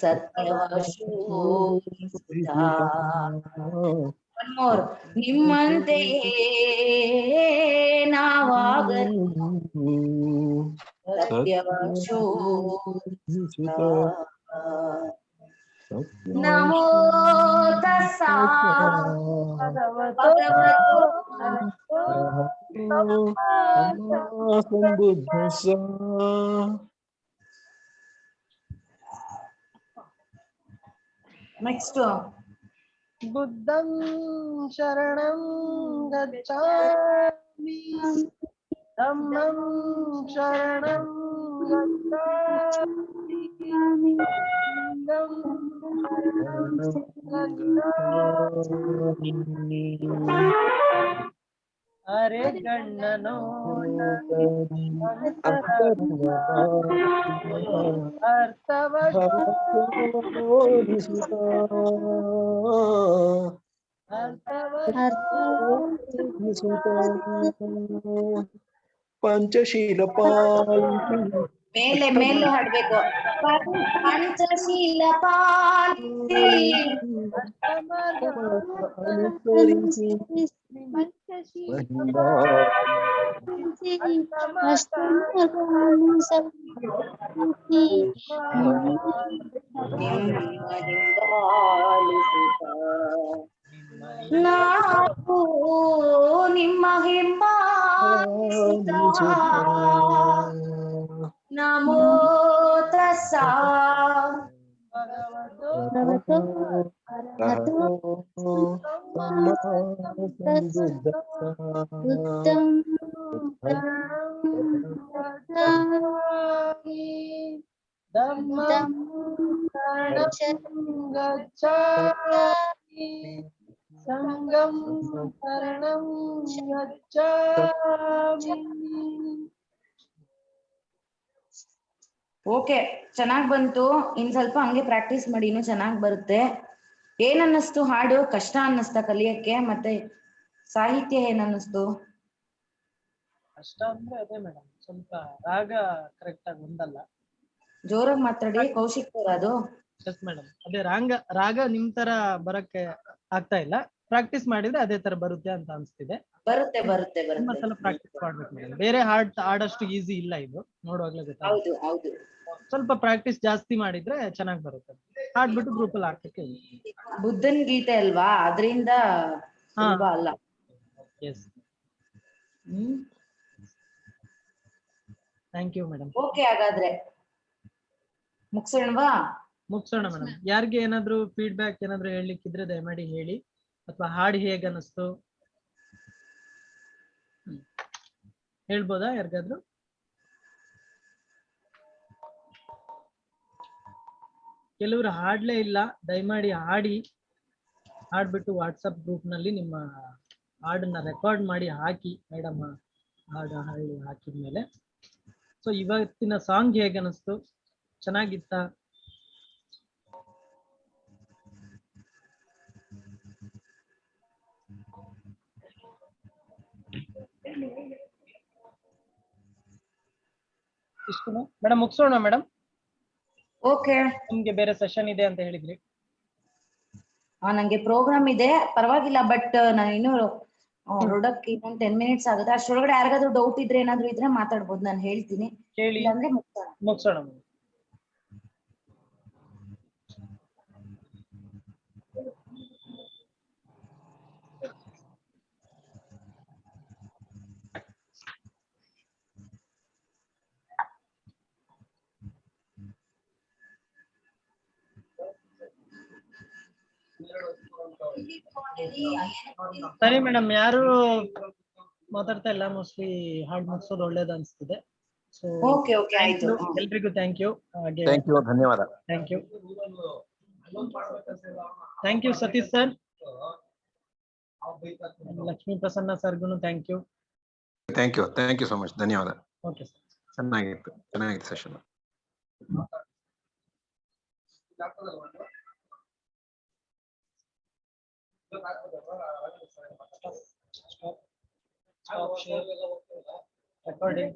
ಸತ್ಯವ ಶೋಧಿಸುತ್ತ. One more, ನಿಮ್ಮಂತೆಯೇ ನಾವಾಗಲು ಸತ್ಯವ ಶೋಧಿಸುತ್ತ. ನಮೋ ತಸ್ಸ ಭಗವತೋ ಸಂಬುದ್ಧಸ್ಸ. ನೆಕ್ಸ್ಟ್ ಬುದ್ಧಂ ಶರಣಂ ಗಚ್ಛಾಮಿ ಧಮ್ಮಂ ಶರಣಂ ಗಚ್ಛಾಮಿ ಸಂಘಂ ಅರೆ ಗಣ್ಣನೋ ಅರ್ಥವ ಪಂಚಶೀಲ ಪಾಲಿಸಿ ಮೇಲೆ ಮೇಲೆ ಹಾಡ್ಬೇಕು. ಪಂಚಶೀಲ ಪಾಲಿಸಿ ಅನುಸರಿಸಿ ನಾವು ನಿಮ್ಮ ಹಿಂಬಾಲಿಸುತ್ತ ನಮೋ ತಸ್ಸ ಭಗವತೋ ಧಮ್ಮಂ ಗಚ್ಛಾಮಿ ಸಂಘಂ ಶರಣಂ ಗಚ್ಛಾಮಿ. ಓಕೆ, ಚೆನ್ನಾಗ್ ಬಂತು. ಇನ್ ಸ್ವಲ್ಪ ಹಂಗೆ ಪ್ರಾಕ್ಟೀಸ್ ಮಾಡಿ, ಇನ್ನೂ ಚೆನ್ನಾಗ್ ಬರುತ್ತೆ. ಏನ್ ಅನ್ನಿಸ್ತು ಹಾಡು? ಕಷ್ಟ ಅನ್ನಿಸ್ತಾ ಕಲಿಯಕ್ಕೆ? ಮತ್ತೆ ಸಾಹಿತ್ಯ ಏನ್ ಅನ್ನಿಸ್ತು? ಕಷ್ಟ ಅಂದ್ರೆ ಅದೇ ಮೇಡಮ್, ಸ್ವಲ್ಪ ರಾಗ ಕರೆಕ್ಟ್ ಆಗಿ ಒಂದಲ್ಲ. ಜೋರಾಗಿ ಮಾತಾಡಿ ಕೌಶಿಕ್ ಅವ್ರ ಅದು. ಎಸ್ ಮೇಡಮ್, ಅದೇ ರಾಗ ನಿಮ್ ತರ ಬರಕ್ಕೆ ಆಗ್ತಾ ಇಲ್ಲ. ಪ್ರಾಕ್ಟೀಸ್ ಮಾಡಿದ್ರೆ ಅದೇ ತರ ಬರುತ್ತೆ ಅಂತ ಅನ್ಸ್ತಿದೆ. ಬರುತ್ತೆ ಬರುತ್ತೆ ತುಂಬಾ ಬರುತ್ತೆ. ಸಲ ಪ್ರಾಕ್ಟೀಸ್ ಮಾಡ್ಬೇಕು ಮೇಡಮ್. ಬೇರೆ ಹಾಡಷ್ಟು ಈಸಿ ಇಲ್ಲ ಇದು, ನೋಡುವಾಗ್ಲೇ ಗೊತ್ತಾಗುತ್ತೆ. ಹೌದು ಹೌದು. ಸ್ವಲ್ಪ ಪ್ರಾಕ್ಟೀಸ್ ಜಾಸ್ತಿ ಮಾಡಿದ್ರೆ ಚೆನ್ನಾಗಿ ಬರುತ್ತೆ. ಹಾಡ್ಬಿಟ್ಟು ಗ್ರೂಪ್ ಅಲ್ಲಿ ಹಾಕಕ್ಕೆ. ಬುದ್ಧನ್ ಗೀತೆ ಅಲ್ವಾ, ಅದರಿಂದ ಸುಲಭ ಅಲ್ಲ. Yes. Thank you madam. Okay, ಹಾಗಾದ್ರೆ ಮುಗ್ಸೋಣವಾ? ಮುಗ್ಸೋಣ ಮೇಡಮ್. ಯಾರಿಗೆ ಏನಾದ್ರು ಫೀಡ್ಬ್ಯಾಕ್ ಏನಾದ್ರು ಹೇಳಲಿಕ್ಕಿದ್ರೆ ದಯಮಾಡಿ ಹೇಳಿ, ಅಥವಾ ಹಾಡು ಹೇಗೆ ಅನಿಸ್ತು ಹೇಳ್ಬೋದಾ ಯಾರಿಗಾದ್ರು? ಕೆಲವರು ಹಾಡ್ಲೇ ಇಲ್ಲ, ದಯಮಾಡಿ ಹಾಡ್ಬಿಟ್ಟು ವಾಟ್ಸಪ್ ಗ್ರೂಪ್ ನಲ್ಲಿ ನಿಮ್ಮ ಹಾಡನ್ನ ರೆಕಾರ್ಡ್ ಮಾಡಿ ಹಾಕಿ ಮೇಡಮ್. ಹಾಡು ಹಾಕಿದ್ಮೇಲೆ ಸೊ ಇವತ್ತಿನ ಸಾಂಗ್ ಹೇಗೆ ಅನಿಸ್ತು? ಚೆನ್ನಾಗಿತ್ತ? ಇಷ್ಟು ಮೇಡಮ್ ಮುಗಿಸೋಣ ಮೇಡಮ್. ಓಕೆ, ನಿಮ್ಗೆ ಬೇರೆ ಸೆಷನ್ ಇದೆ ಅಂತ ಹೇಳಿದ್ರಿ. ನಂಗೆ ಪ್ರೋಗ್ರಾಮ್ ಇದೆ, ಪರವಾಗಿಲ್ಲ. ಬಟ್ ನಾನು ಇನ್ನು ಹೊರಡಕ್ಕೆ ಇನ್ನೊಂದು 10 minutes ಆಗುತ್ತೆ. ಅಷ್ಟರೊಳಗಡೆ ಯಾರಿಗಾದ್ರೂ ಡೌಟ್ ಇದ್ರೆ ಏನಾದ್ರು ಇದ್ರೆ ಮಾತಾಡ್ಬೋದು, ನಾನು ಹೇಳ್ತೀನಿ. ಕೇಳಿ ಇಲ್ಲಾಂದ್ರೆ ಮುಗಿಸೋಣ. ಸರಿ ಮೇಡಮ್, ಯಾರು ಮಾತಾಡ್ತಾ ಇಲ್ಲ. ಮೋಸ್ಟ್ಲಿ ಹಾಡು ಮುಗಿಸೋದು ಒಳ್ಳೇದು ಅನ್ಸ್ತಿದೆ. ಸೊ ಓಕೆ ಓಕೆ ಆಯ್ತು. ಎಲ್ರಿಗೂ ಥ್ಯಾಂಕ್ ಯು. ಧನ್ಯವಾದ. Thank you. Thank you Satish sir. Lakshmi Prasanna ಸರ್ಗುನು thank you. Thank you so much. ಧನ್ಯವಾದ. Okay sir. ಚೆನ್ನಾಗಿತ್ತು ಸೆಷನ್. Stop share. Recording.